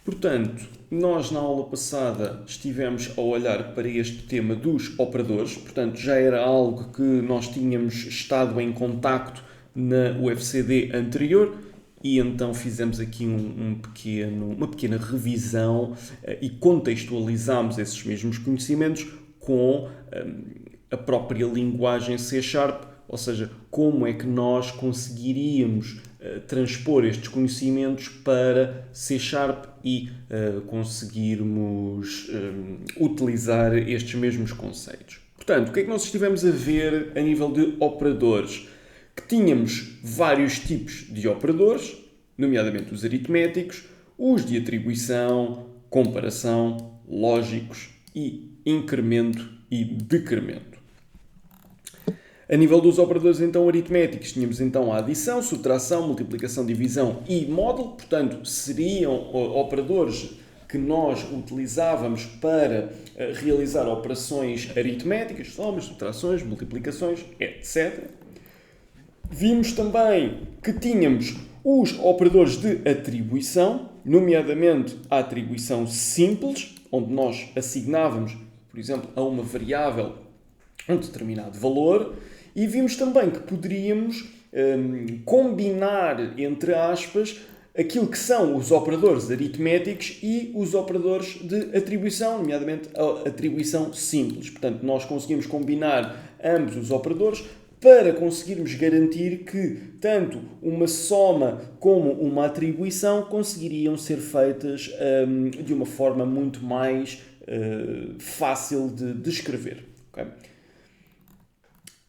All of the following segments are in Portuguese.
Portanto, nós na aula passada estivemos a olhar para este tema dos operadores, portanto já era algo que nós tínhamos estado em contacto na UFCD anterior e então fizemos aqui uma pequena revisão e contextualizámos esses mesmos conhecimentos com a própria linguagem C#, ou seja, como é que nós conseguiríamos transpor estes conhecimentos para C# e conseguirmos utilizar estes mesmos conceitos. Portanto, o que é que nós estivemos a ver a nível de operadores? Que tínhamos vários tipos de operadores, nomeadamente os aritméticos, os de atribuição, comparação, lógicos e incremento e decremento. A nível dos operadores então aritméticos, tínhamos então a adição, subtração, multiplicação, divisão e módulo, portanto seriam operadores que nós utilizávamos para realizar operações aritméticas, somas, subtrações, multiplicações, etc. Vimos também que tínhamos os operadores de atribuição, nomeadamente a atribuição simples, onde nós assignávamos, por exemplo, a uma variável um determinado valor, e vimos também que poderíamos combinar, entre aspas, aquilo que são os operadores aritméticos e os operadores de atribuição, nomeadamente a atribuição simples. Portanto, nós conseguimos combinar ambos os operadores para conseguirmos garantir que tanto uma soma como uma atribuição conseguiriam ser feitas de uma forma muito mais fácil de descrever. Okay?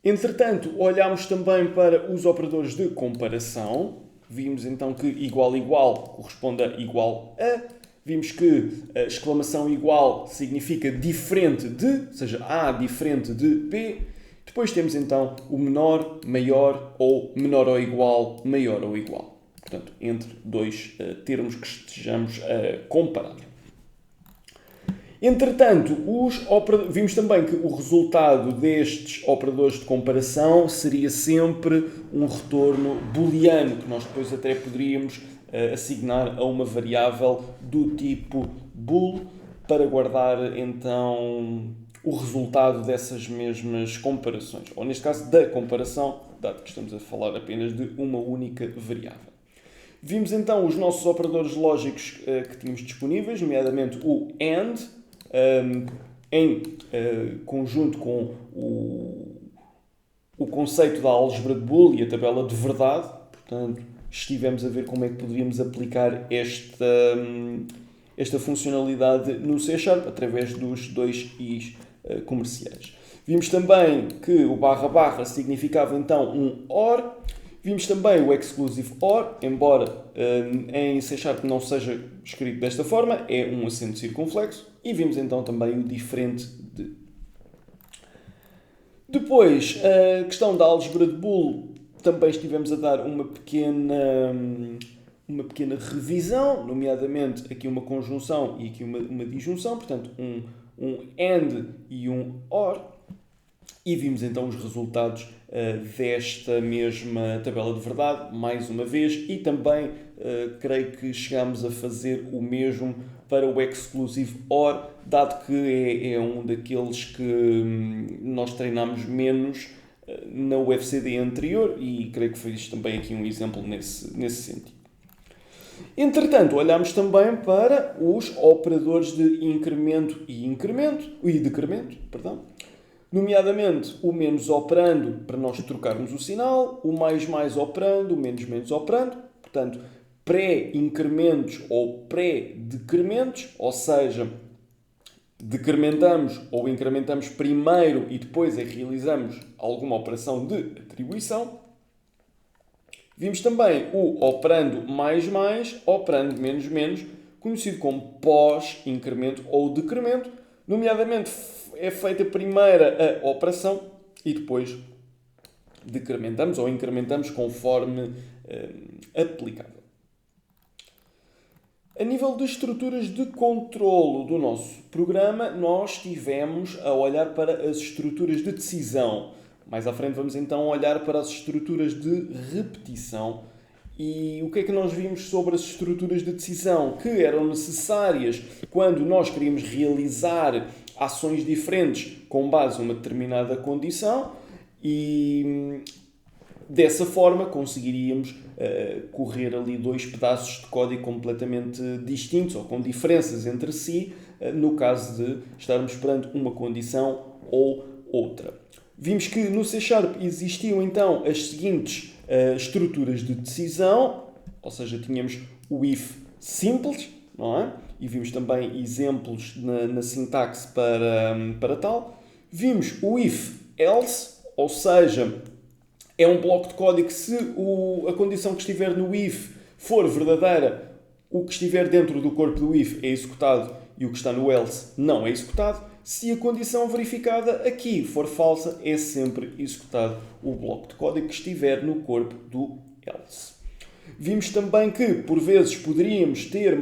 Entretanto, olhámos também para os operadores de comparação. Vimos então que igual corresponde a igual a. Vimos que a exclamação igual significa diferente de, ou seja, A diferente de B. Depois temos então o menor, maior ou menor ou igual, maior ou igual. Portanto, entre dois termos que estejamos a comparar. Entretanto, vimos também que o resultado destes operadores de comparação seria sempre um retorno booleano, que nós depois até poderíamos assignar a uma variável do tipo bool para guardar então o resultado dessas mesmas comparações, ou neste caso da comparação, dado que estamos a falar apenas de uma única variável. Vimos então os nossos operadores lógicos que tínhamos disponíveis, nomeadamente o AND, em conjunto com o conceito da álgebra de Boole e a tabela de verdade. Portanto, estivemos a ver como é que poderíamos aplicar esta funcionalidade no C# através dos dois I's comerciais. Vimos também que o // significava então um OR. Vimos também o exclusive OR, embora em C# não seja escrito desta forma, é um acento circunflexo. E vimos então também o diferente de. Depois, a questão da álgebra de Boole, também estivemos a dar uma pequena revisão, nomeadamente aqui uma conjunção e aqui uma disjunção, portanto um AND e um OR. E vimos então os resultados desta mesma tabela de verdade, mais uma vez, e também creio que chegámos a fazer o mesmo para o exclusive OR, dado que é um daqueles que nós treinámos menos na UFCD anterior, e creio que foi isto também aqui um exemplo nesse sentido. Entretanto, olhamos também para os operadores de incremento e decremento, nomeadamente o menos operando para nós trocarmos o sinal, o mais operando, o menos operando, portanto, pré-incrementos ou pré-decrementos, ou seja, decrementamos ou incrementamos primeiro e depois realizamos alguma operação de atribuição. Vimos também o operando mais, operando menos, conhecido como pós-incremento ou decremento, nomeadamente é feita primeiro a operação e depois decrementamos ou incrementamos conforme aplicável. A nível de estruturas de controlo do nosso programa, nós estivemos a olhar para as estruturas de decisão. Mais à frente vamos então olhar para as estruturas de repetição E o que é que nós vimos sobre as estruturas de decisão? Que eram necessárias quando nós queríamos realizar ações diferentes com base numa determinada condição e dessa forma conseguiríamos correr ali dois pedaços de código completamente distintos ou com diferenças entre si, no caso de estarmos perante uma condição ou outra. Vimos que no C# existiam então as seguintes estruturas de decisão, ou seja, tínhamos o if simples, não é? E vimos também exemplos na sintaxe para tal. Vimos o if else, ou seja, é um bloco de código que se a condição que estiver no if for verdadeira, o que estiver dentro do corpo do if é executado e o que está no else não é executado. Se a condição verificada aqui for falsa, é sempre executado o bloco de código que estiver no corpo do else. Vimos também que, por vezes, poderíamos ter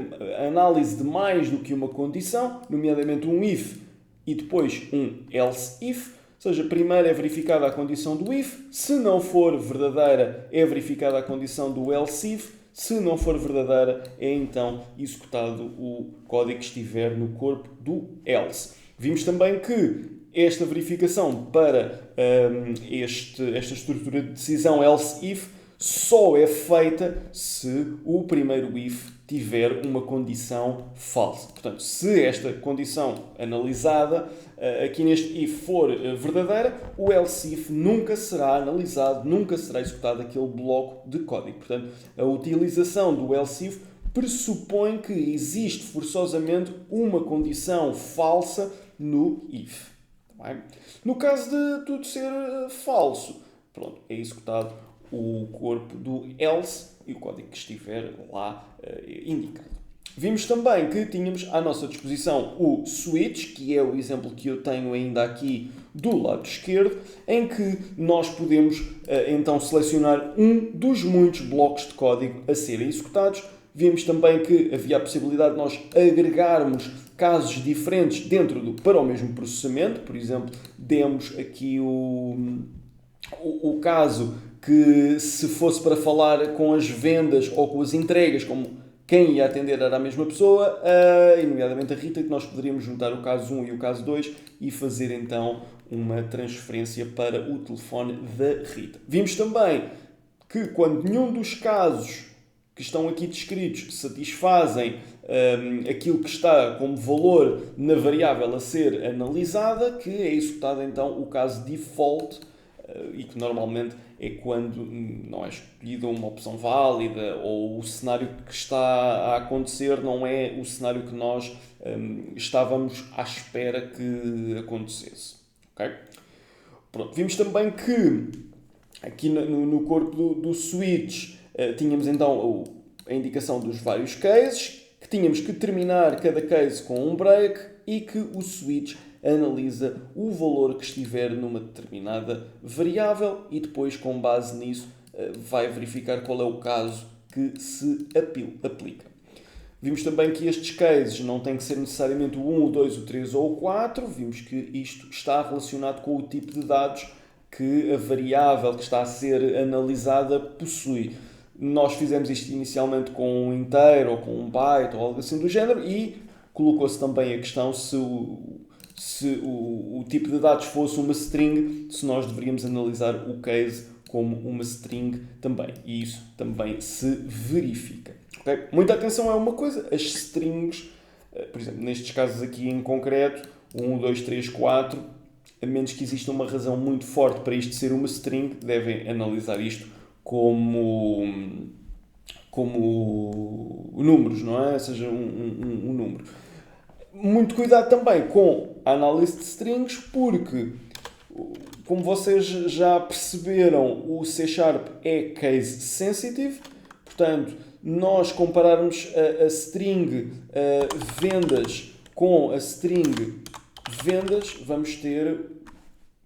análise de mais do que uma condição, nomeadamente um if e depois um else if. Ou seja, primeiro é verificada a condição do if, se não for verdadeira, é verificada a condição do else if, se não for verdadeira, é então executado o código que estiver no corpo do else. Vimos também que esta verificação para esta estrutura de decisão else-if só é feita se o primeiro if tiver uma condição falsa. Portanto, se esta condição analisada aqui neste if for verdadeira, o else-if nunca será analisado, nunca será executado aquele bloco de código. Portanto, a utilização do else-if pressupõe que existe forçosamente uma condição falsa no if. Bem? No caso de tudo ser falso, pronto, é executado o corpo do else e o código que estiver lá indicado. Vimos também que tínhamos à nossa disposição o switch, que é o exemplo que eu tenho ainda aqui do lado esquerdo, em que nós podemos então selecionar um dos muitos blocos de código a serem executados. Vimos também que havia a possibilidade de nós agregarmos casos diferentes para o mesmo processamento. Por exemplo, demos aqui o caso que se fosse para falar com as vendas ou com as entregas, como quem ia atender era a mesma pessoa, nomeadamente a Rita, que nós poderíamos juntar o caso 1 e o caso 2 e fazer então uma transferência para o telefone da Rita. Vimos também que quando nenhum dos casos que estão aqui descritos satisfazem aquilo que está como valor na variável a ser analisada, que é executado então o caso default, e que normalmente é quando não é escolhida uma opção válida ou o cenário que está a acontecer não é o cenário que nós estávamos à espera que acontecesse. Okay? Pronto. Vimos também que aqui no corpo do switch tínhamos então a indicação dos vários cases, que tínhamos que terminar cada case com um break e que o switch analisa o valor que estiver numa determinada variável e depois, com base nisso, vai verificar qual é o caso que se aplica. Vimos também que estes cases não têm que ser necessariamente o 1, o 2, o 3 ou o 4. Vimos que isto está relacionado com o tipo de dados que a variável que está a ser analisada possui. Nós fizemos isto inicialmente com um inteiro ou com um byte ou algo assim do género e colocou-se também a questão se o tipo de dados fosse uma string, se nós deveríamos analisar o case como uma string também. E isso também se verifica. Okay? Muita atenção a uma coisa, as strings, por exemplo, nestes casos aqui em concreto, 1, 2, 3, 4, a menos que exista uma razão muito forte para isto ser uma string, devem analisar isto como números, não é? Ou seja, um número. Muito cuidado também com a análise de strings, porque, como vocês já perceberam, o C# é case sensitive. Portanto, nós compararmos a string vendas com a string vendas, vamos ter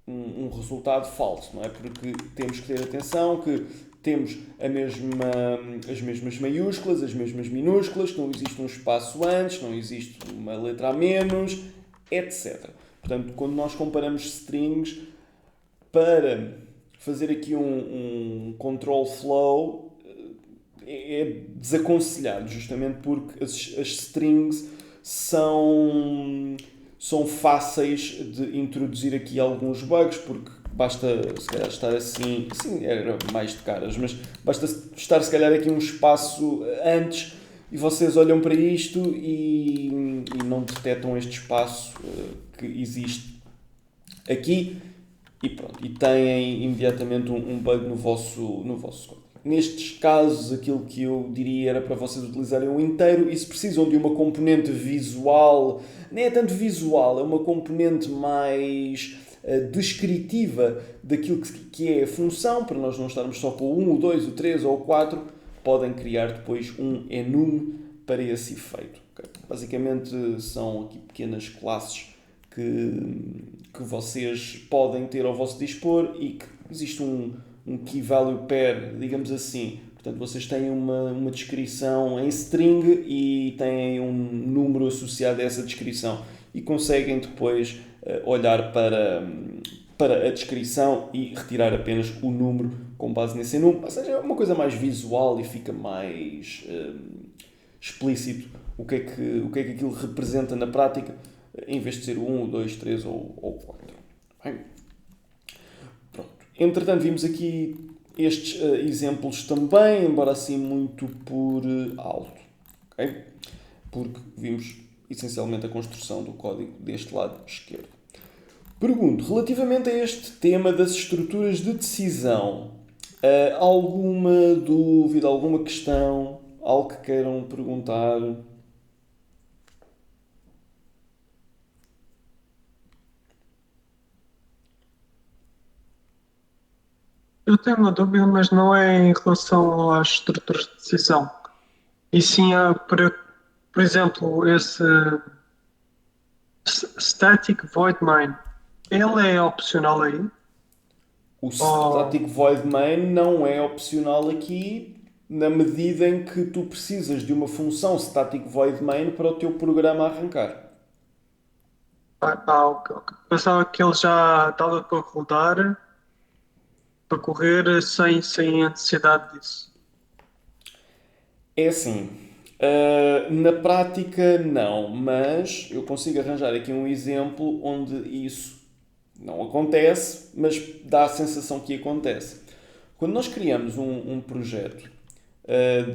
um resultado falso, não é? Porque temos que ter atenção que temos as mesmas maiúsculas, as mesmas minúsculas, não existe um espaço antes, não existe uma letra a menos, etc. Portanto, quando nós comparamos strings, para fazer aqui um control flow, é desaconselhado, justamente porque as strings são fáceis de introduzir aqui alguns bugs, porque basta se calhar estar assim, sim, era mais de caras, mas basta estar se calhar aqui um espaço antes e vocês olham para isto e não detectam este espaço que existe aqui e pronto, e têm imediatamente um bug no vosso código. Nestes casos, aquilo que eu diria era para vocês utilizarem o inteiro e se precisam de uma componente visual, nem é tanto visual, é uma componente mais descritiva daquilo que é a função, para nós não estarmos só com o 1, o 2, o 3 ou o 4, podem criar depois um enum para esse efeito. Okay? Basicamente são aqui pequenas classes que vocês podem ter ao vosso dispor e que existe um key value pair, digamos assim. Portanto, vocês têm uma descrição em string e têm um número associado a essa descrição e conseguem depois olhar para a descrição e retirar apenas o número com base nesse número. Ou seja, é uma coisa mais visual e fica mais explícito o que é que aquilo representa na prática, em vez de ser o 1, o 2, 3 ou o 4. Bem, pronto. Entretanto, vimos aqui estes exemplos também, embora assim muito por alto. Okay? Porque vimos essencialmente a construção do código deste lado esquerdo. Pergunto, relativamente a este tema das estruturas de decisão, alguma dúvida, alguma questão, algo que queiram perguntar? Eu tenho uma dúvida, mas não é em relação às estruturas de decisão. E sim, por exemplo, esse static void main. Ele é opcional aí? O Ou, static void main não é opcional aqui na medida em que tu precisas de uma função static void main para o teu programa arrancar. ok, ok. Pensava que ele já estava para rodar, para correr sem a necessidade disso. É assim, na prática não, mas eu consigo arranjar aqui um exemplo onde isso não acontece, mas dá a sensação que acontece. Quando nós criamos um projeto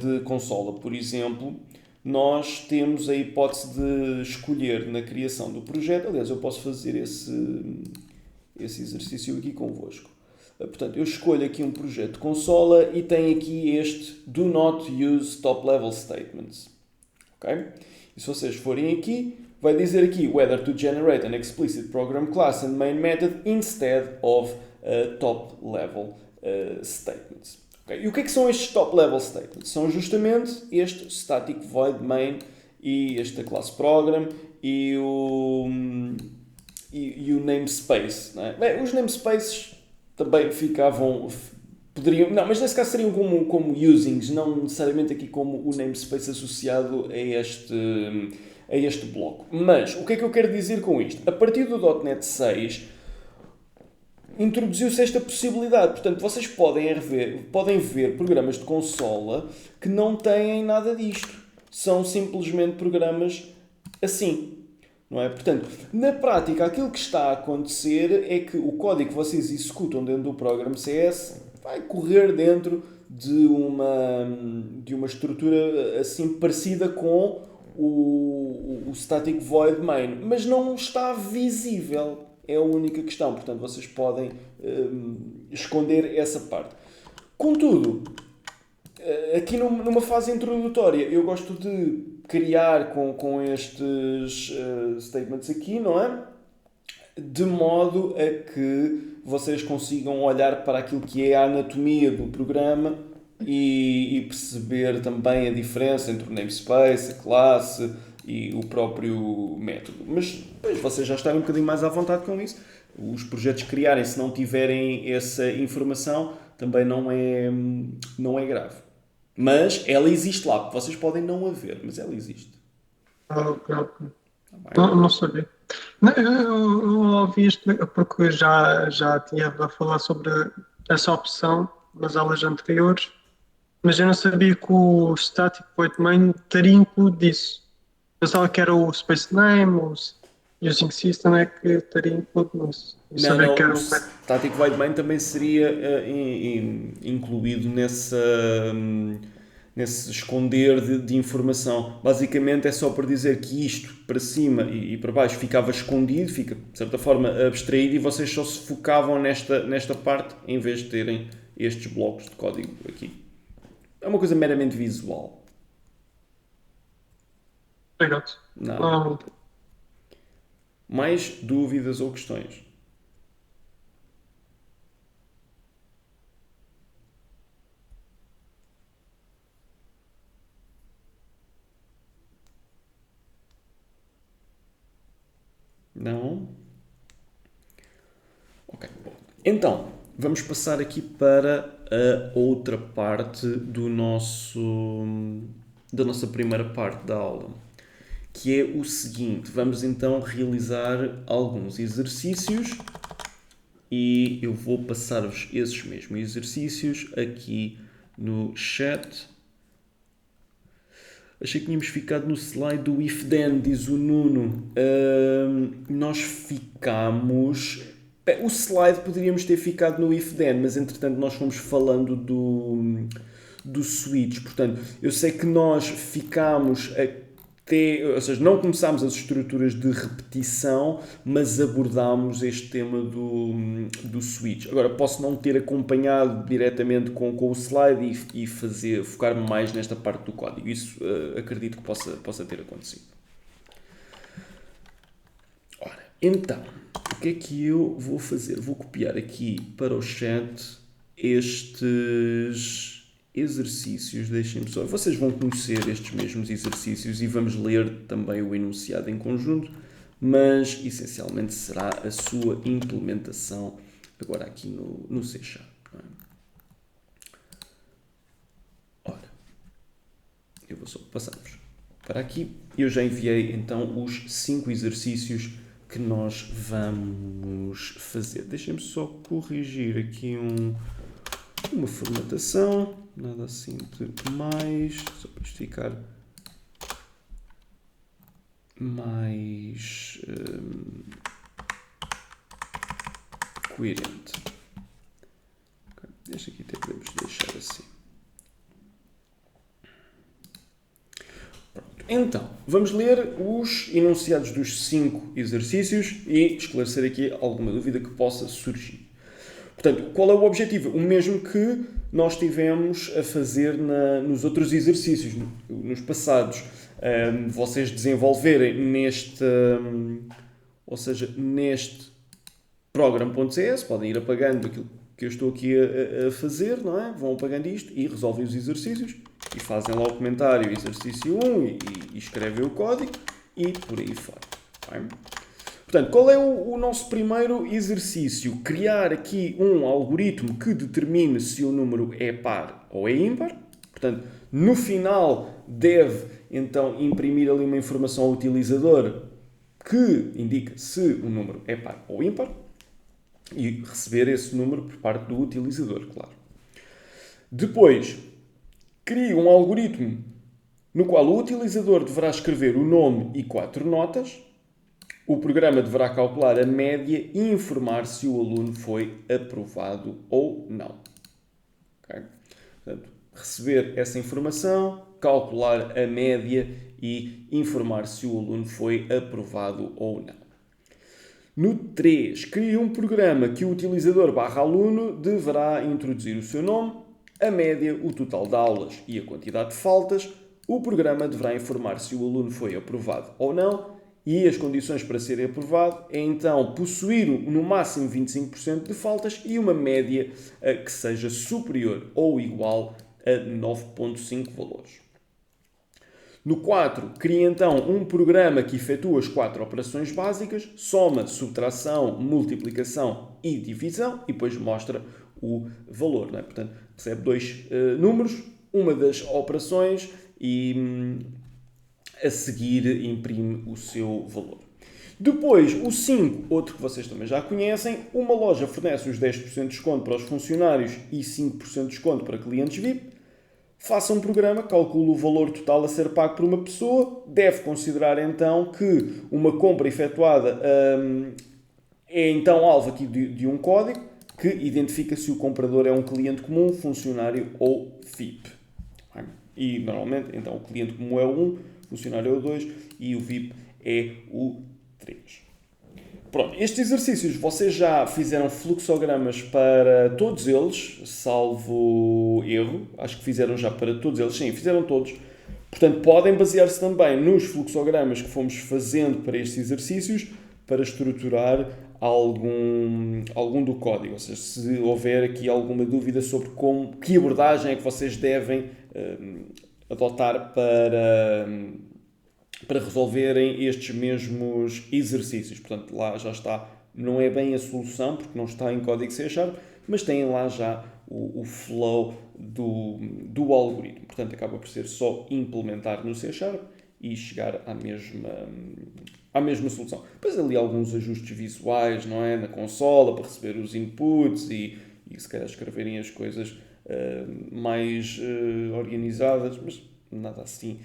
de consola, por exemplo, nós temos a hipótese de escolher na criação do projeto. Aliás, eu posso fazer esse exercício aqui convosco. Portanto, eu escolho aqui um projeto de consola e tem aqui este Do Not Use Top Level Statements. Okay? E se vocês forem aqui, vai dizer aqui whether to generate an explicit program class and main method instead of top level statements. Okay? E o que é que são estes top level statements? São justamente este static void main e esta class program e o namespace. Não é? Bem, os namespaces também ficavam. Poderiam, não, mas nesse caso seriam como usings, não necessariamente aqui como o namespace associado a este bloco. Mas o que é que eu quero dizer com isto? A partir do .NET 6 introduziu-se esta possibilidade. Portanto, vocês podem ver programas de consola que não têm nada disto. São simplesmente programas assim. Não é? Portanto, na prática, aquilo que está a acontecer é que o código que vocês executam dentro do programa CS vai correr dentro de uma estrutura assim parecida com o static void main, mas não está visível. É a única questão. Portanto, vocês podem esconder essa parte. Contudo, aqui numa fase introdutória, eu gosto de criar com estes statements aqui, não é? De modo a que vocês consigam olhar para aquilo que é a anatomia do programa e perceber também a diferença entre o namespace, a classe e o próprio método. Mas depois vocês já estarem um bocadinho mais à vontade com isso. Os projetos criarem, se não tiverem essa informação, também não é grave. Mas ela existe lá. Vocês podem não a ver, mas ela existe. Ok, ok. Tá bem? Não sabia. Não, eu ouvi isto porque já tinha a falar sobre essa opção nas aulas anteriores, mas eu não sabia que o Static Void Main estaria incluído disso. Pensava que era o Space Name, o Using System é que estaria incluído nisso. Não Não, sabia que não, o era o. Static Void Main também seria incluído nesse esconder de informação. Basicamente é só para dizer que isto para cima e para baixo ficava escondido, fica de certa forma abstraído e vocês só se focavam nesta parte em vez de terem estes blocos de código aqui. É uma coisa meramente visual. Obrigado. Nada. Ah, Mais dúvidas ou questões? Não? Ok. Então, vamos passar aqui para a outra parte da nossa primeira parte da aula, que é o seguinte. Vamos então realizar alguns exercícios e eu vou passar-vos esses mesmos exercícios aqui no chat. Achei que tínhamos ficado no slide do if then, diz o Nuno. Nós ficámos. O slide poderíamos ter ficado no if then, mas entretanto nós fomos falando do switch. Portanto, eu sei que nós ficámos até. Ou seja, não começámos as estruturas de repetição, mas abordámos este tema do switch. Agora, posso não ter acompanhado diretamente com o slide e focar-me mais nesta parte do código. Isso acredito que possa ter acontecido. Ora, então, o que é que eu vou fazer? Vou copiar aqui para o chat estes exercícios. Deixem-me só. Vocês vão conhecer estes mesmos exercícios e vamos ler também o enunciado em conjunto, mas essencialmente será a sua implementação agora aqui no C#. Ora, eu vou só passar-vos para aqui. Eu já enviei então os 5 exercícios que nós vamos fazer. Deixem-me só corrigir aqui uma formatação, nada assim de mais, só para isto ficar mais coerente. Okay. Este aqui até podemos deixar assim. Pronto. Então, vamos ler os enunciados dos 5 exercícios e esclarecer aqui alguma dúvida que possa surgir. Portanto, qual é o objetivo? O mesmo que nós tivemos a fazer nos outros exercícios, nos passados. Vocês desenvolverem neste program.cs, podem ir apagando aquilo que eu estou aqui a fazer, não é? Vão apagando isto e resolvem os exercícios e fazem lá o comentário exercício 1 e escrevem o código e por aí fora. Bem? Portanto, qual é o nosso primeiro exercício? Criar aqui um algoritmo que determine se o número é par ou é ímpar. Portanto, no final deve então imprimir ali uma informação ao utilizador que indica se o número é par ou ímpar e receber esse número por parte do utilizador, claro. Depois, cria um algoritmo no qual o utilizador deverá escrever o nome e 4 notas. O programa deverá calcular a média e informar se o aluno foi aprovado ou não. Okay? Portanto, receber essa informação, calcular a média e informar se o aluno foi aprovado ou não. No 3, cria um programa que o utilizador /aluno deverá introduzir o seu nome, a média, o total de aulas e a quantidade de faltas. O programa deverá informar se o aluno foi aprovado ou não. E as condições para ser aprovado é então possuir no máximo 25% de faltas e uma média que seja superior ou igual a 9,5 valores. No 4, cria então um programa que efetua as 4 operações básicas, soma, subtração, multiplicação e divisão, e depois mostra o valor. Não é? Portanto, recebe 2 números, uma das operações e a seguir imprime o seu valor. Depois, o 5, outro que vocês também já conhecem, uma loja fornece os 10% de desconto para os funcionários e 5% de desconto para clientes VIP, faça um programa, calcule o valor total a ser pago por uma pessoa, deve considerar então que uma compra efetuada é então alvo aqui de um código que identifica se o comprador é um cliente comum, funcionário ou VIP. E normalmente então o cliente comum é o 1, o funcionário é o 2 e o VIP é o 3. Pronto, estes exercícios vocês já fizeram fluxogramas para todos eles, salvo erro. Acho que fizeram já para todos eles. Sim, fizeram todos. Portanto, podem basear-se também nos fluxogramas que fomos fazendo para estes exercícios para estruturar algum do código. Ou seja, se houver aqui alguma dúvida sobre que abordagem é que vocês devem adotar para resolverem estes mesmos exercícios. Portanto, lá já está, não é bem a solução, porque não está em código C#, mas têm lá já o flow do algoritmo. Portanto, acaba por ser só implementar no C# e chegar à mesma solução. Depois ali alguns ajustes visuais, não é? Na consola, para receber os inputs e se calhar escreverem as coisas mais organizadas, mas nada assim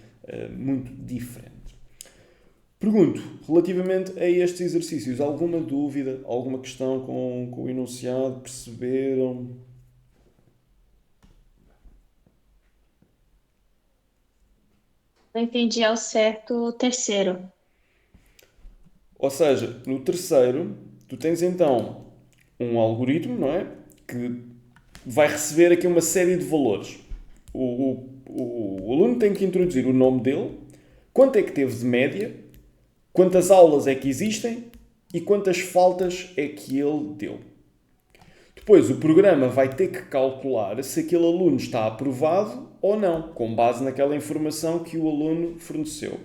muito diferente. Pergunto, relativamente a estes exercícios, alguma dúvida, alguma questão com o enunciado? Perceberam? Não entendi ao certo o terceiro. Ou seja, no terceiro, tu tens então um algoritmo, não é? Que vai receber aqui uma série de valores. O aluno tem que introduzir o nome dele, quanto é que teve de média, quantas aulas é que existem e quantas faltas é que ele deu. Depois o programa vai ter que calcular se aquele aluno está aprovado ou não, com base naquela informação que o aluno forneceu.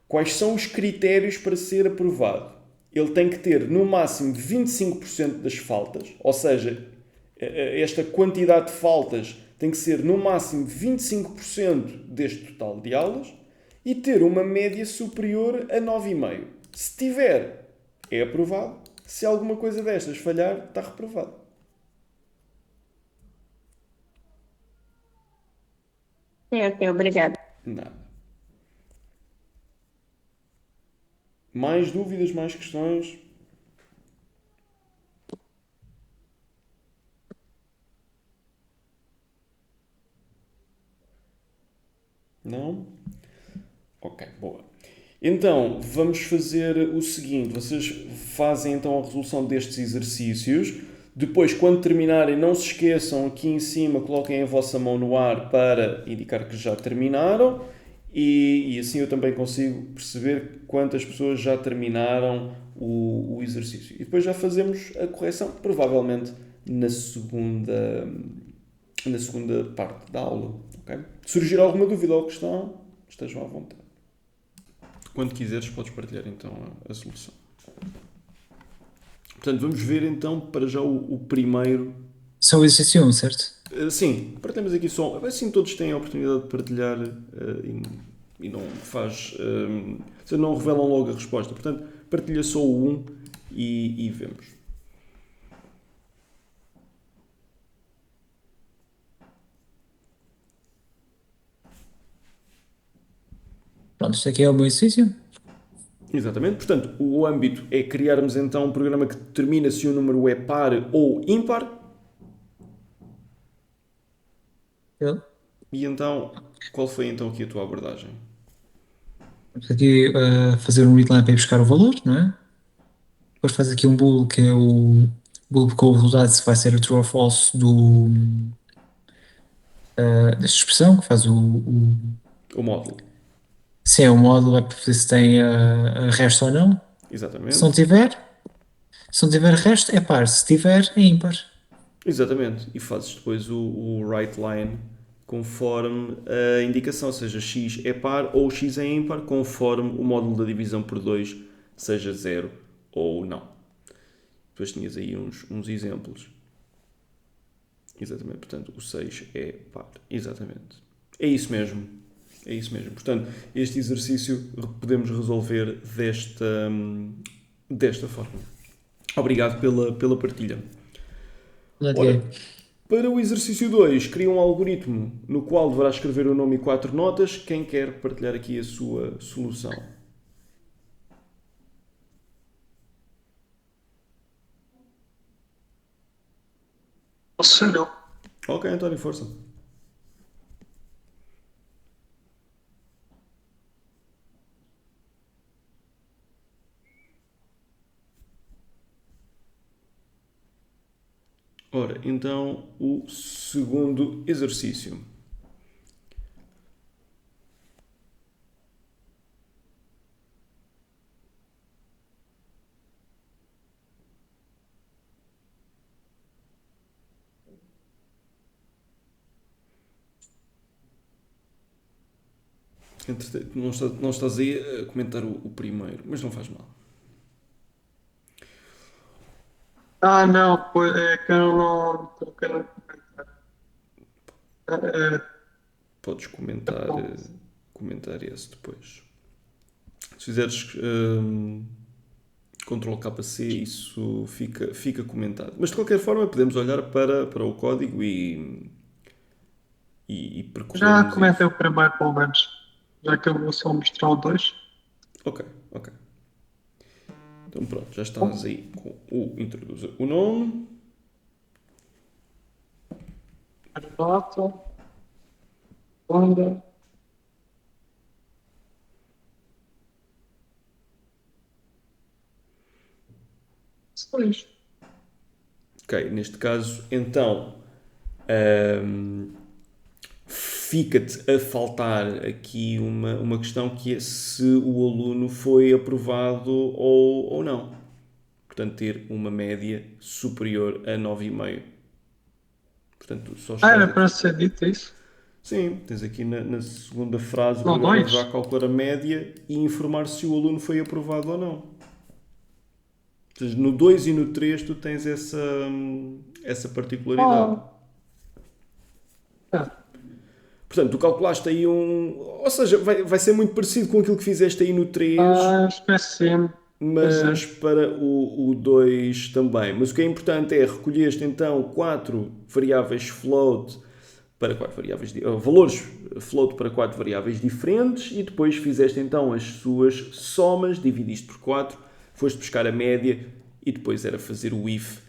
Quais são os critérios para ser aprovado? Ele tem que ter no máximo 25% das faltas, ou seja, esta quantidade de faltas tem que ser no máximo 25% deste total de aulas e ter uma média superior a 9,5. Se tiver, é aprovado. Se alguma coisa destas falhar, está reprovado. Ok, obrigada. Nada. Mais dúvidas, mais questões? Não? Ok, boa. Então, vamos fazer o seguinte. Vocês fazem então a resolução destes exercícios. Depois, quando terminarem, não se esqueçam, aqui em cima, coloquem a vossa mão no ar para indicar que já terminaram. E assim eu também consigo perceber quantas pessoas já terminaram o exercício. E depois já fazemos a correção, provavelmente na segunda parte da aula. Okay? Se surgir alguma dúvida ou questão, estejam à vontade. Quando quiseres, podes partilhar então a solução. Portanto, vamos ver então para já o primeiro. Só o exercício 1, certo? Sim, partilhamos aqui só. Assim todos têm a oportunidade de partilhar e não faz. Não revelam logo a resposta. Portanto, partilha só o 1 e vemos. Pronto, isto aqui é o meu exercício. Exatamente. Portanto, o âmbito é criarmos então um programa que determina se o número é par ou ímpar. E então, qual foi então aqui a tua abordagem? Vamos aqui fazer um readline para ir buscar o valor, não é? Depois faz aqui um bool, que é o bool com o resultado se vai ser o true ou false desta expressão, que faz O módulo. se é o módulo, é para ver se tem resto ou não. Exatamente. Se não tiver resto, é par. Se tiver, é ímpar. Exatamente. E fazes depois o write line conforme a indicação, seja x é par ou x é ímpar, conforme o módulo da divisão por 2 seja 0 ou não. Depois tinhas aí uns exemplos. Exatamente. Portanto, o 6 é par. Exatamente. É isso mesmo. É isso mesmo. Portanto, este exercício podemos resolver desta forma. Obrigado pela partilha. Ora, Para o exercício 2, cria um algoritmo no qual deverá escrever o nome e 4 notas. Quem quer partilhar aqui a sua solução? Posso ser eu. Ok, António, força. Ora, então, o segundo exercício. Entretanto, não estás aí a comentar o primeiro, mas não faz mal. Não, pois é que eu não estou querendo comentar. Podes Bom, comentar esse depois. Se fizeres Ctrl KC, isso fica comentado. Mas de qualquer forma, podemos olhar para o código e já percorrermos comentei isso. o primeiro, pelo menos. Já que eu vou só mostrar o 2. Ok. Então pronto, já estás aí com o introduza o nome. Nota. Onda. Dois. Ok, neste caso, então, ahm, fica-te a faltar aqui uma questão que é se o aluno foi aprovado ou não. Portanto, ter uma média superior a 9,5. Portanto, só estás Era para aqui. ser dito isso? Sim, tens aqui na segunda frase o Não, programa deverá dois? calcular a média e informar se o aluno foi aprovado ou não. Ou seja, no 2 e no 3 tu tens essa particularidade. Oh, é. Portanto, tu calculaste aí um. Ou seja, vai ser muito parecido com aquilo que fizeste aí no 3, Esqueci-me. Pois é. mas para o 2 também. Mas o que é importante é recolheste então 4 variáveis float para 4 variáveis, valores float para 4 variáveis diferentes e depois fizeste então as suas somas, dividiste por 4, foste buscar a média e depois era fazer o if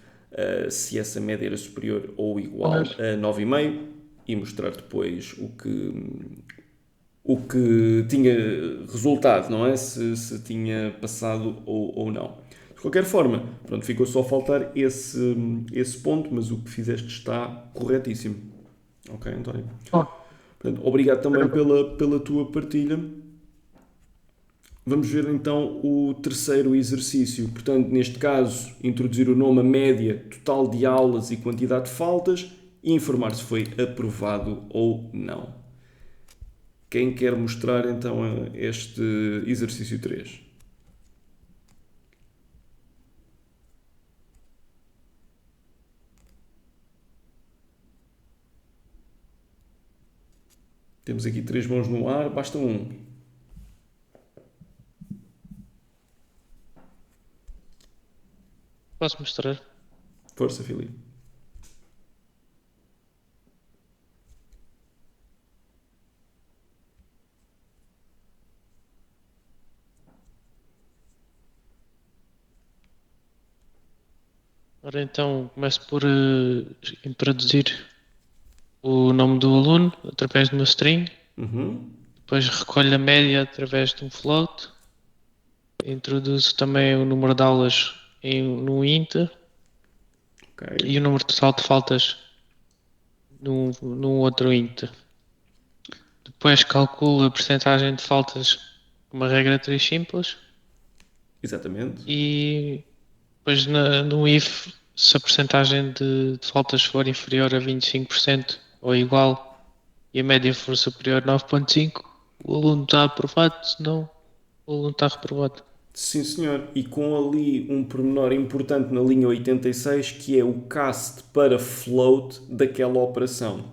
se essa média era superior ou igual Pois. a 9,5 e mostrar depois o que tinha resultado, não é? Se tinha passado ou não. De qualquer forma, pronto, ficou só a faltar esse ponto, mas o que fizeste está corretíssimo. Ok, António? Oh, Portanto, obrigado também era- pela tua partilha. Vamos ver então o terceiro exercício. Portanto, neste caso, introduzir o nome, a média, total de aulas e quantidade de faltas e informar se foi aprovado ou não. Quem quer mostrar então este exercício 3? Temos aqui 3 mãos no ar, basta um. Posso mostrar? Força, Filipe. Ora então, começo por introduzir o nome do aluno através de uma string, Uhum. depois recolho a média através de um float, introduzo também o número de aulas no int Ok. e o número total de faltas num outro int. Depois calculo a percentagem de faltas com uma regra 3 simples Exatamente. e depois no if, se a percentagem de faltas for inferior a 25% ou igual e a média for superior a 9,5, o aluno está aprovado, senão o aluno está reprovado. Sim, senhor. E com ali um pormenor importante na linha 86, que é o cast para float daquela operação.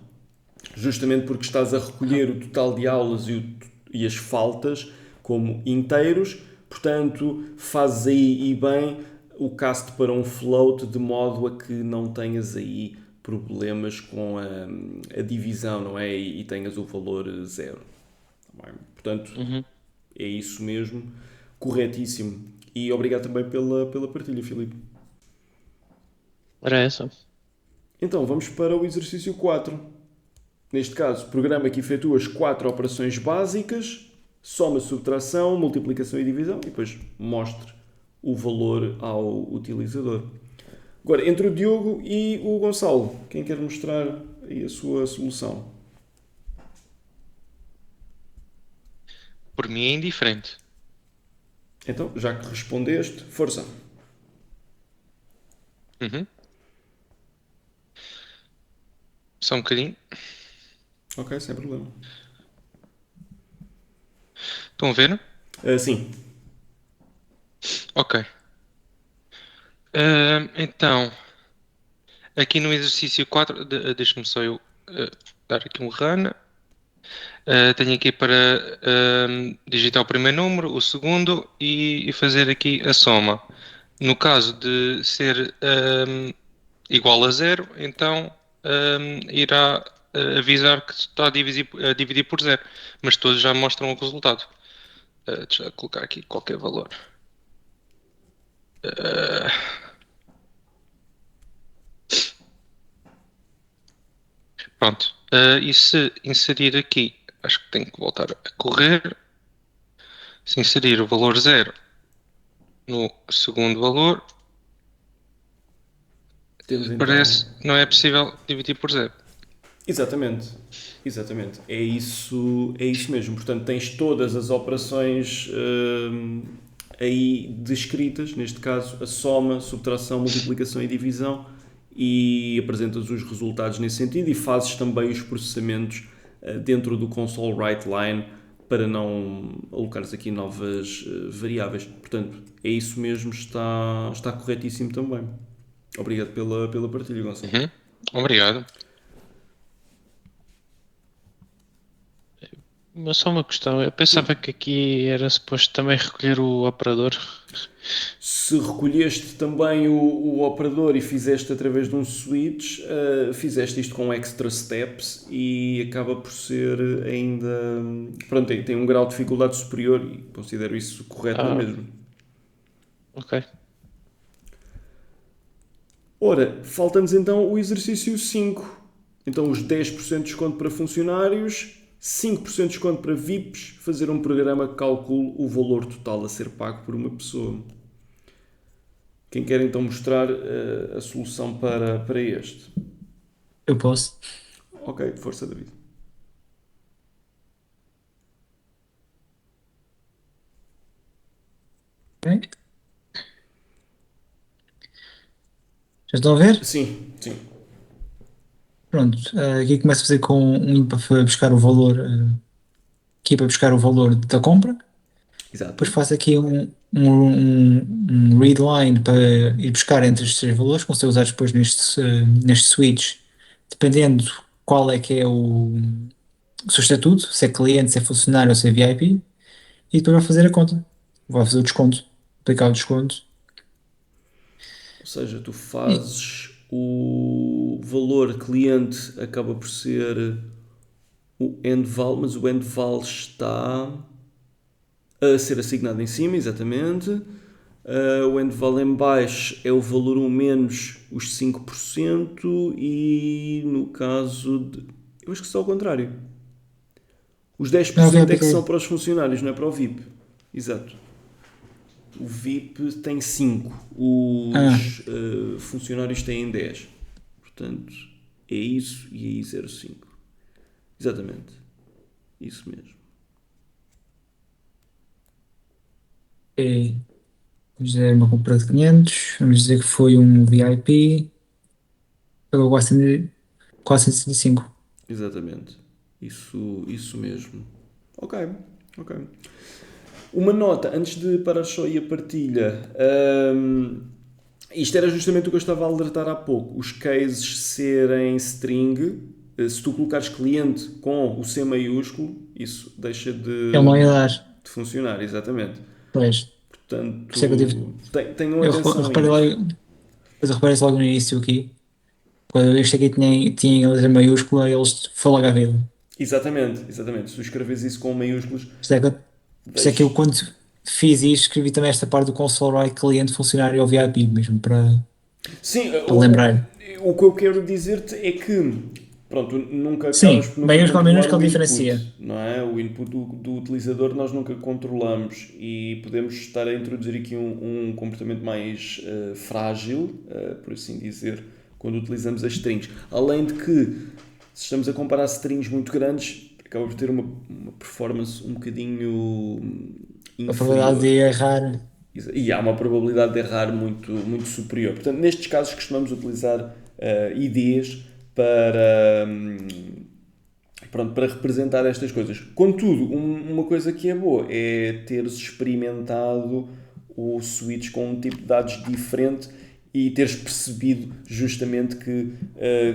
Justamente porque estás a recolher o total de aulas e as faltas como inteiros, portanto, fazes aí e bem o cast para um float de modo a que não tenhas aí problemas com a divisão, não é? E tenhas o valor 0. Tá bem? Portanto, é isso mesmo. Corretíssimo. E obrigado também pela partilha, Filipe. Era essa. Então, vamos para o exercício 4. Neste caso, programa que efetua as 4 operações básicas, soma, subtração, multiplicação e divisão, e depois mostre o valor ao utilizador. Agora, entre o Diogo e o Gonçalo, quem quer mostrar aí a sua solução? Por mim é indiferente. Então, já que respondeste, força. Uhum. Só um bocadinho. Ok, sem problema. Estão a ver? Sim. Ok. Então, aqui no exercício 4, deixa-me só eu dar aqui um run. Tenho aqui para digitar o primeiro número, o segundo e fazer aqui a soma. No caso de ser igual a 0, então irá avisar que está a dividir por 0, mas todos já mostram o resultado. Deixa eu colocar aqui qualquer valor. Pronto. E se inserir aqui, acho que tenho que voltar a correr. Se inserir o valor 0 no segundo valor, Temos então... parece que não é possível dividir por 0. Exatamente. Exatamente. É isso mesmo. Portanto, tens todas as operações aí descritas, neste caso a soma, subtração, multiplicação e divisão, e apresentas os resultados nesse sentido e fazes também os processamentos dentro do console write line para não alocares aqui novas variáveis. Portanto, é isso mesmo, está corretíssimo também. Obrigado pela partilha, Gonçalo. Obrigado. Mas só uma questão, eu pensava que aqui era suposto também recolher o operador. Se recolheste também o operador e fizeste através de um switch, fizeste isto com extra steps e acaba por ser ainda... Pronto, tem um grau de dificuldade superior e considero isso correto mesmo. Ok. Ora, falta-nos então o exercício 5. Então os 10% de desconto para funcionários, 5% de desconto para VIPs, fazer um programa que calcule o valor total a ser pago por uma pessoa. Quem quer então mostrar a solução para este? Eu posso. Ok, força, David. Ok. Já estão a ver? Sim, sim. Pronto, aqui começo a fazer com um para buscar o valor, aqui para buscar o valor da compra. Exato. Depois faço aqui um read line para ir buscar entre estes três valores, que vão ser usados depois neste switch, dependendo qual é que é o seu estatuto, se é cliente, se é funcionário ou se é VIP, e depois vai fazer a conta, vai fazer o desconto, aplicar o desconto. Ou seja, tu fazes o valor cliente acaba por ser o end val, mas o end val está a ser assignado em cima, exatamente. O end val em baixo é o valor 1 menos os 5% e no caso de... Eu acho que está ao contrário. Os 10% é que são para os funcionários, não é para o VIP. Exato. O VIP tem 5, os funcionários têm 10. Portanto, é isso e aí 0,5. Exatamente. Isso mesmo. Ok. Vamos dizer uma compra de 500, vamos dizer que foi um VIP, pagou 465. Exatamente. Isso mesmo. Ok. Uma nota, antes de parar só aí a partilha. Isto era justamente o que eu estava a alertar há pouco. Os cases serem string, se tu colocares cliente com o C maiúsculo, isso deixa de funcionar, exatamente. Pois. Portanto, Por isso é que tenham atenção a reparei isso. logo, depois eu reparei isso logo no início aqui. Quando este aqui tinha a letra maiúscula, eles foi logo à vida. Exatamente, exatamente. Se tu escreves isso com maiúsculos, Por isso é que eu, por isso é que eu deixe. quando fiz isto, escrevi também esta parte do console write cliente funcionário ou VIP mesmo, Sim, para lembrar. o que eu quero dizer-te é que, pronto, nunca acabas Sim, por nunca maiúscula controlar minúscula o diferencia. input, não é? O input do utilizador nós nunca controlamos e podemos estar a introduzir aqui um comportamento mais frágil, por assim dizer, quando utilizamos as strings. Além de que, se estamos a comparar strings muito grandes, acaba por ter uma performance um bocadinho A probabilidade de inferior. errar. E há uma probabilidade de errar muito superior. Portanto, nestes casos costumamos utilizar IDs para representar estas coisas. Contudo, uma coisa que é boa é teres experimentado o switch com um tipo de dados diferente e teres percebido justamente que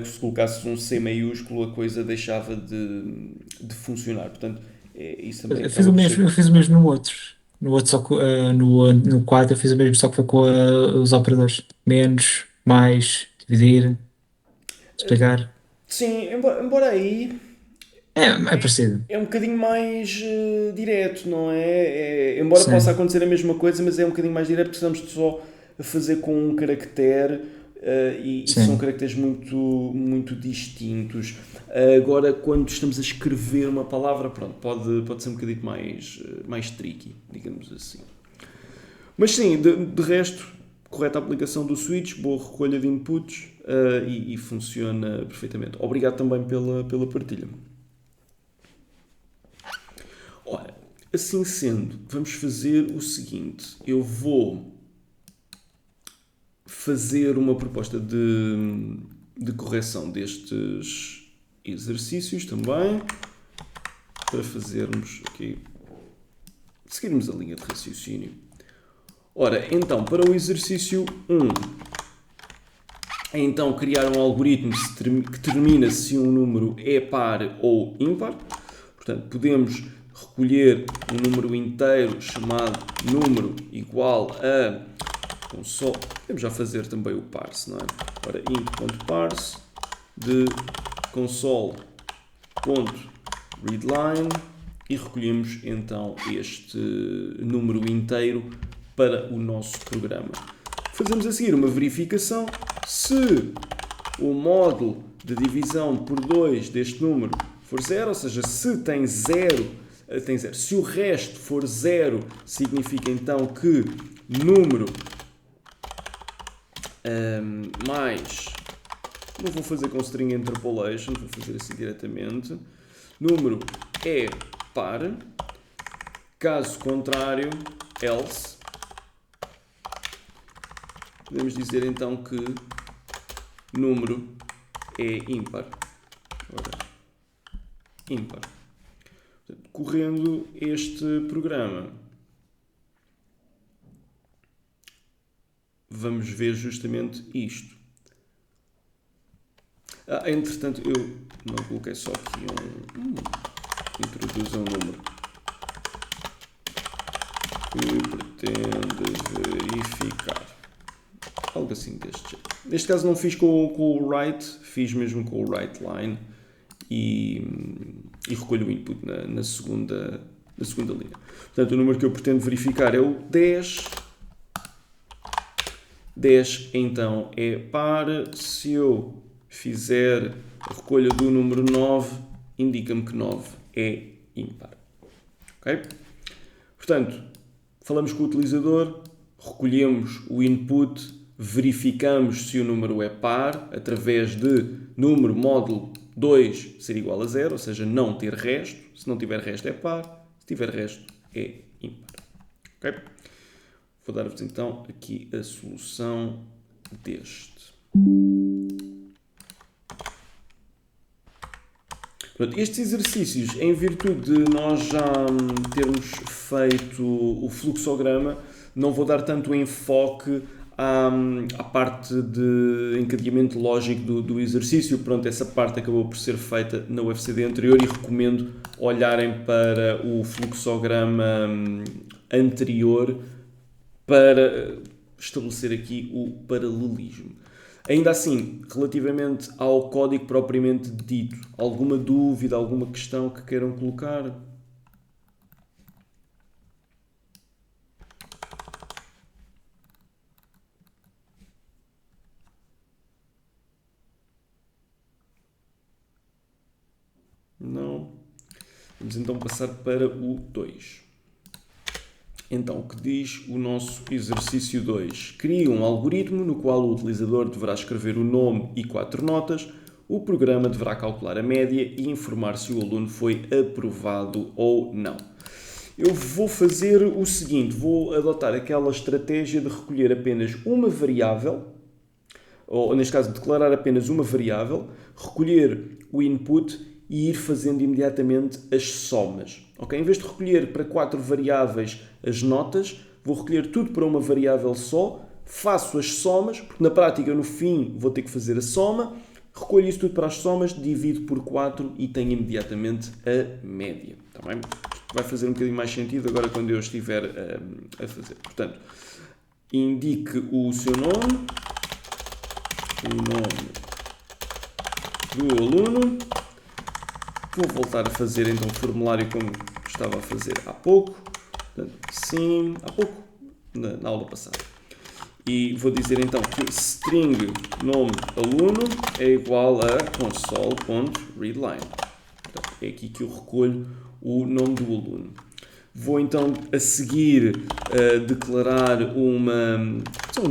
se colocasses um C maiúsculo a coisa deixava de funcionar. Portanto, isso também Eu fiz acaba o por mesmo, ser. eu fiz o mesmo no outro. No outro só no 4 eu fiz o mesmo, só que foi com os operadores. Menos, mais, dividir, explicar. Sim, embora aí É parecido. é um bocadinho mais direto, não é? Embora possa Sim, acontecer a mesma coisa, mas é um bocadinho mais direto porque estamos só a fazer com um caractere e são sim. caracteres muito distintos. Agora, quando estamos a escrever uma palavra, pronto, pode ser um bocadinho mais tricky, digamos assim. Mas sim, de resto, correta aplicação do switch, boa recolha de inputs e funciona perfeitamente. Obrigado também pela partilha. Ora, assim sendo, vamos fazer o seguinte. Eu vou fazer uma proposta de correção destes exercícios também, para fazermos aqui, seguirmos a linha de raciocínio. Ora, então, para o exercício 1, é então criar um algoritmo que determina se um número é par ou ímpar. Portanto, podemos recolher um número inteiro chamado número igual a console. Podemos já fazer também o parse, não é? Ora, int.parse de console.readline e recolhemos então este número inteiro para o nosso programa. Fazemos a seguir uma verificação se o módulo de divisão por 2 deste número for 0, ou seja, se tem 0, se o resto for 0, significa então que número mais, não vou fazer com string interpolation, vou fazer assim diretamente, número é par, caso contrário, else, podemos dizer então que número é ímpar. Ora, ímpar. Portanto, correndo este programa, vamos ver justamente isto. Entretanto, eu não coloquei só aqui introduz um número que pretende verificar. Algo assim deste jeito. Neste caso não fiz com o write, fiz mesmo com o write line e recolho o input na segunda linha. Portanto, o número que eu pretendo verificar é o 10. 10 então é par. Se eu fizer a recolha do número 9, indica-me que 9 é ímpar. Ok? Portanto, falamos com o utilizador, recolhemos o input, verificamos se o número é par através de número módulo 2 ser igual a 0, ou seja, não ter resto. Se não tiver resto é par, se tiver resto é ímpar. Ok? Vou dar-vos então aqui a solução deste. Pronto, estes exercícios, em virtude de nós já termos feito o fluxograma, não vou dar tanto enfoque à parte de encadeamento lógico do exercício. Pronto, essa parte acabou por ser feita na UFCD anterior e recomendo olharem para o fluxograma anterior para estabelecer aqui o paralelismo. Ainda assim, relativamente ao código propriamente dito, alguma dúvida, alguma questão que queiram colocar? Não. Vamos então passar para o 2. Então, o que diz o nosso exercício 2? Cria um algoritmo no qual o utilizador deverá escrever o nome e 4 notas. O programa deverá calcular a média e informar se o aluno foi aprovado ou não. Eu vou fazer o seguinte, vou adotar aquela estratégia de recolher apenas uma variável, ou neste caso declarar apenas uma variável, recolher o input e ir fazendo imediatamente as somas. Okay? Em vez de recolher para 4 variáveis as notas, vou recolher tudo para uma variável só, faço as somas, porque na prática no fim vou ter que fazer a soma, recolho isso tudo para as somas, divido por 4 e tenho imediatamente a média. Tá bem? Vai fazer um bocadinho mais sentido agora quando eu estiver a fazer. Portanto, indique o seu nome, o nome do aluno. Vou voltar a fazer então o formulário como estava a fazer há pouco. Portanto, sim, há pouco, na aula passada. E vou dizer então que string nome aluno é igual a console.readline. Portanto, é aqui que eu recolho o nome do aluno. Vou então a seguir declarar um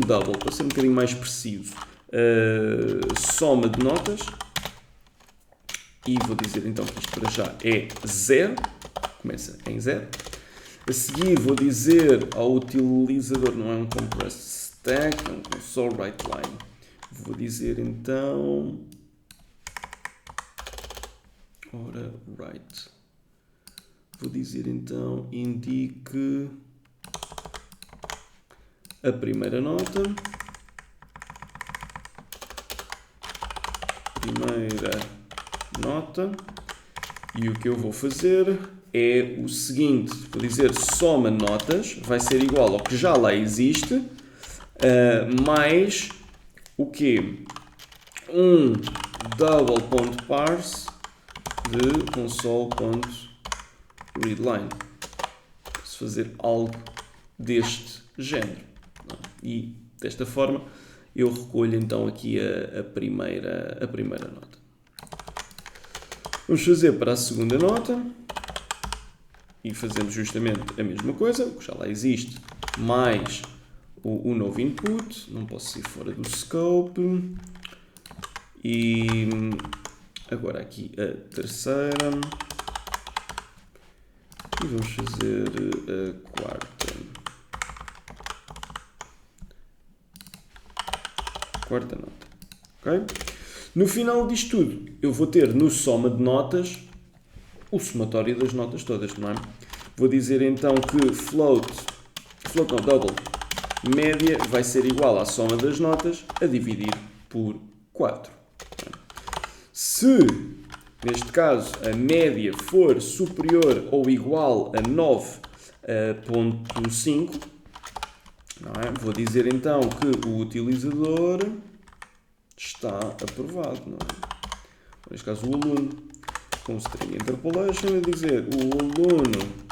double, para ser um bocadinho mais preciso, soma de notas. E vou dizer então que isto para já é 0, começa em 0. A seguir vou dizer ao utilizador, não é um compressed stack, é um console write line. Vou dizer então, ora, write. Vou dizer então, indique a primeira nota. E o que eu vou fazer é o seguinte, vou dizer soma notas, vai ser igual ao que já lá existe, mais o quê? Um double.parse de console.readline. Se fazer algo deste género. E desta forma eu recolho então aqui a primeira nota. Vamos fazer para a segunda nota e fazemos justamente a mesma coisa, o que já lá existe, mais o novo input, não posso ir fora do scope. E agora aqui a terceira. E vamos fazer a quarta nota. Ok? No final disto tudo, eu vou ter no soma de notas o somatório das notas todas, não é? Vou dizer então que double, média vai ser igual à soma das notas a dividir por 4. Se, neste caso, a média for superior ou igual a 9.5, não é? Vou dizer então que o utilizador está aprovado, não é? Neste caso, o aluno, com string interpolation, a dizer o aluno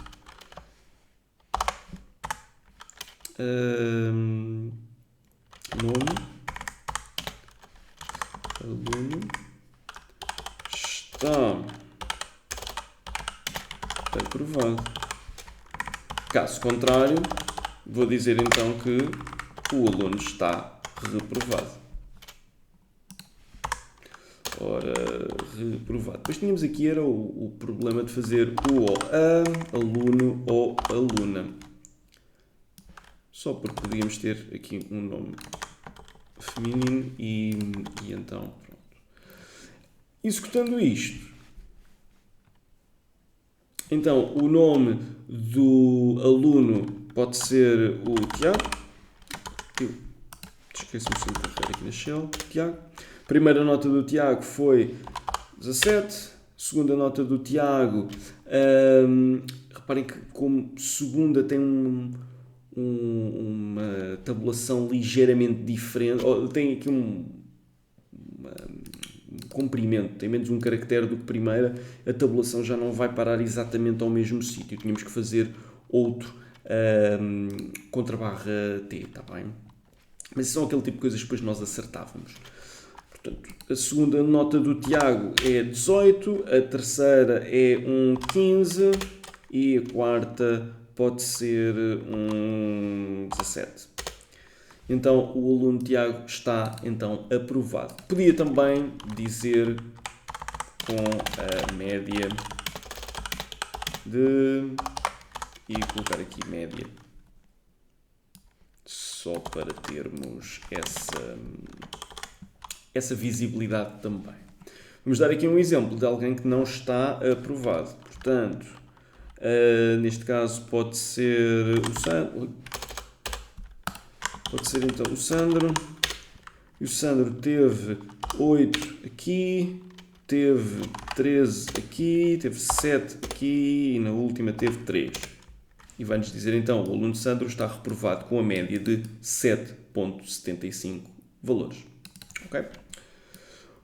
aluno está aprovado. Caso contrário, vou dizer então que o aluno está reprovado. Ora, reprovado. Depois tínhamos aqui era o problema de fazer o ou a, aluno ou aluna. Só porque podíamos ter aqui um nome feminino e então pronto. Executando isto, então o nome do aluno pode ser o Tiago. Esqueci-me de carregar aqui na shell. Tiago. Primeira nota do Tiago foi 17. Segunda nota do Tiago. Reparem que como segunda tem uma tabulação ligeiramente diferente. Tem aqui comprimento, tem menos um caractere do que primeira, a tabulação já não vai parar exatamente ao mesmo sítio. Tínhamos que fazer outro contra barra T, está bem? Mas são aquele tipo de coisas que depois nós acertávamos. Portanto, a segunda nota do Tiago é 18, a terceira é um 15 e a quarta pode ser um 17. Então, o aluno Tiago está, então, aprovado. Podia também dizer com a média de... e colocar aqui média. Só para termos essa visibilidade também. Vamos dar aqui um exemplo de alguém que não está aprovado. Portanto, neste caso pode ser o Sandro. Pode ser então o Sandro. E o Sandro teve 8 aqui, teve 13 aqui, teve 7 aqui e na última teve 3. E vai-nos dizer então, o aluno Sandro está reprovado com a média de 7,75 valores. Ok?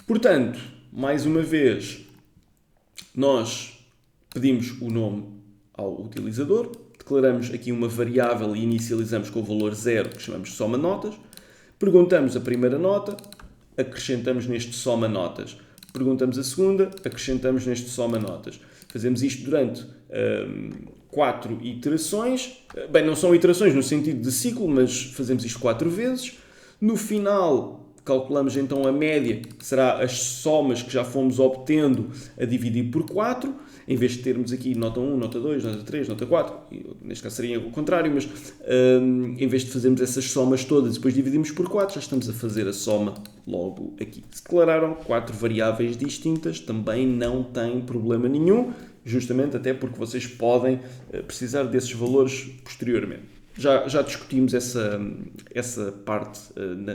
Portanto, mais uma vez, nós pedimos o nome ao utilizador, declaramos aqui uma variável e inicializamos com o valor 0, que chamamos de soma notas, perguntamos a primeira nota, acrescentamos neste soma notas, perguntamos a segunda, acrescentamos neste soma notas. Fazemos isto durante 4 iterações. Bem, não são iterações no sentido de ciclo, mas fazemos isto 4 vezes. No final, calculamos então a média, que será as somas que já fomos obtendo a dividir por 4. Em vez de termos aqui nota 1, nota 2, nota 3, nota 4, neste caso seria o contrário, mas em vez de fazermos essas somas todas e depois dividimos por 4, já estamos a fazer a soma logo aqui. Se declararam 4 variáveis distintas, também não tem problema nenhum, justamente até porque vocês podem precisar desses valores posteriormente. Já discutimos essa parte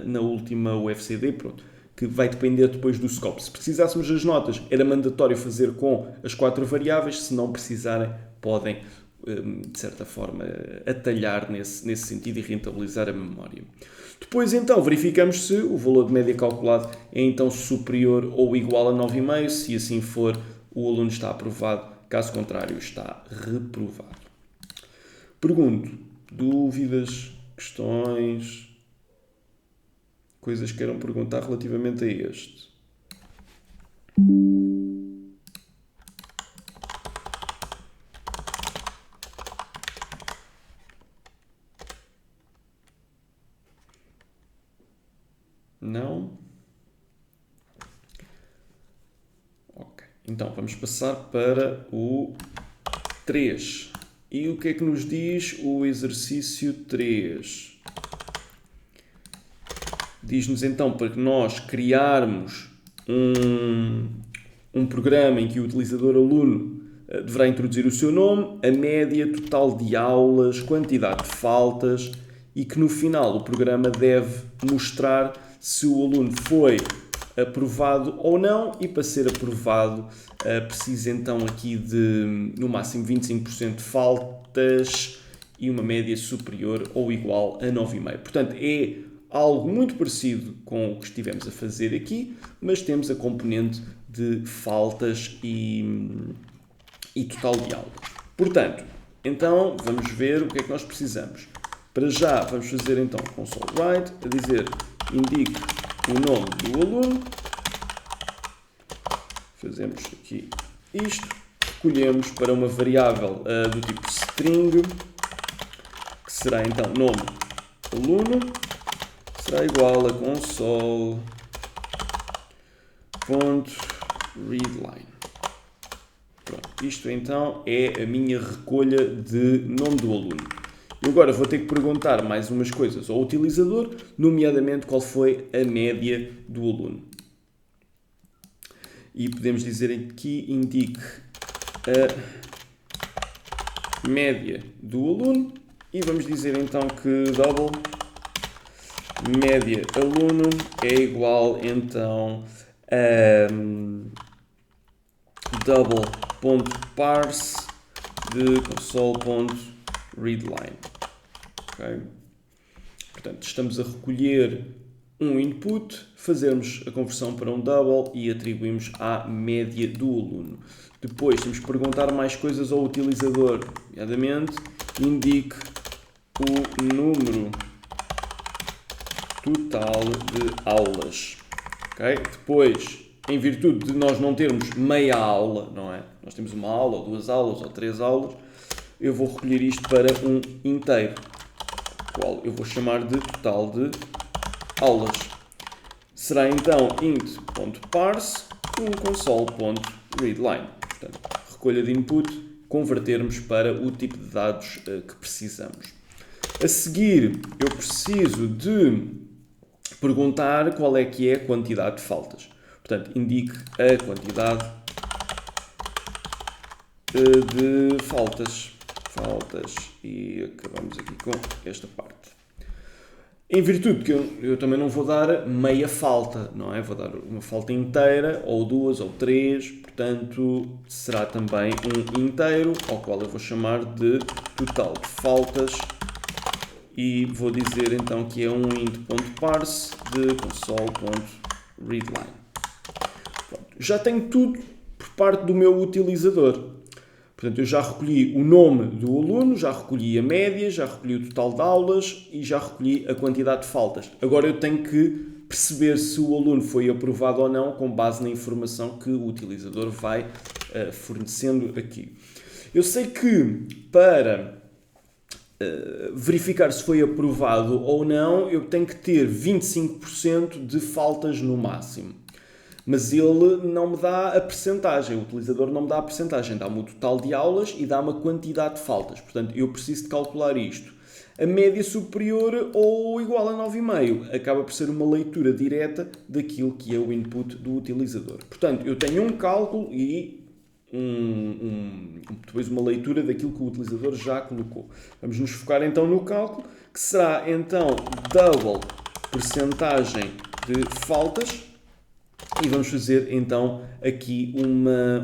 na última UFCD, pronto, que vai depender depois do scope. Se precisássemos das notas, era mandatório fazer com as 4 variáveis, se não precisarem, podem, de certa forma, atalhar nesse sentido e rentabilizar a memória. Depois, então, verificamos se o valor de média calculado é, então, superior ou igual a 9,5. Se assim for, o aluno está aprovado. Caso contrário, está reprovado. Pergunto, dúvidas, questões, coisas que queiram perguntar relativamente a este? Não? Ok. Então, vamos passar para o 3. E o que é que nos diz o exercício 3? Diz-nos então para que nós criarmos um programa em que o utilizador aluno deverá introduzir o seu nome, a média, total de aulas, quantidade de faltas e que no final o programa deve mostrar se o aluno foi aprovado ou não, e para ser aprovado precisa então aqui de no máximo 25% de faltas e uma média superior ou igual a 9,5. Portanto, é algo muito parecido com o que estivemos a fazer aqui, mas temos a componente de faltas e total de aulas. Portanto, então vamos ver o que é que nós precisamos. Para já vamos fazer então console write, a dizer indique o nome do aluno. Fazemos aqui isto. Recolhemos para uma variável do tipo string, que será então nome aluno, será igual a console.readline. Pronto, isto então é a minha recolha de nome do aluno. Eu agora vou ter que perguntar mais umas coisas ao utilizador, nomeadamente qual foi a média do aluno. E podemos dizer aqui, indique a média do aluno e vamos dizer então que double média aluno é igual então a double.parse de console.readline. Okay? Portanto, estamos a recolher um input, fazermos a conversão para um double e atribuímos à média do aluno. Depois temos que perguntar mais coisas ao utilizador, nomeadamente indique o número total de aulas. Okay? Depois, em virtude de nós não termos meia aula, não é? Nós temos uma aula, ou 2 aulas, ou 3 aulas, eu vou recolher isto para um inteiro, qual eu vou chamar de total de aulas. Será então int.parse console.readline. Portanto, recolha de input, convertermos para o tipo de dados que precisamos. A seguir, eu preciso de perguntar qual é que é a quantidade de faltas. Portanto, indique a quantidade de faltas. E acabamos aqui com esta parte. Em virtude que eu também não vou dar meia falta, não é? Vou dar uma falta inteira, ou 2, ou 3, portanto, será também um inteiro, ao qual eu vou chamar de total de faltas, e vou dizer então que é um int.parse de console.readline. Já tenho tudo por parte do meu utilizador. Portanto, eu já recolhi o nome do aluno, já recolhi a média, já recolhi o total de aulas e já recolhi a quantidade de faltas. Agora eu tenho que perceber se o aluno foi aprovado ou não com base na informação que o utilizador vai fornecendo aqui. Eu sei que para verificar se foi aprovado ou não, eu tenho que ter 25% de faltas no máximo. Mas ele não me dá a percentagem, o utilizador não me dá a percentagem, dá-me o total de aulas e dá-me a quantidade de faltas. Portanto, eu preciso de calcular isto. A média superior ou igual a 9,5 acaba por ser uma leitura direta daquilo que é o input do utilizador. Portanto, eu tenho um cálculo e depois uma leitura daquilo que o utilizador já colocou. Vamos nos focar então no cálculo, que será então double percentagem de faltas. E vamos fazer então aqui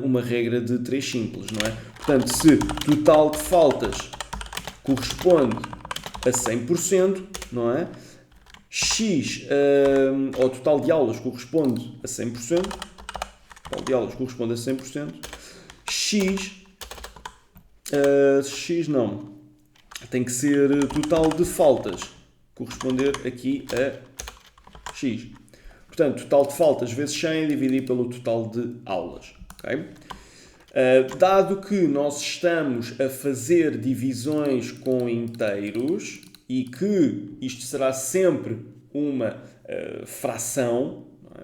uma regra de 3 simples, não é? Portanto, se total de faltas corresponde a 100%, não é? X, ou total de aulas corresponde a 100%, total de aulas corresponde a 100%, X não, tem que ser total de faltas, corresponder aqui a X. Portanto, total de faltas vezes 100 dividido pelo total de aulas. Okay? Dado que nós estamos a fazer divisões com inteiros e que isto será sempre uma fração, não é?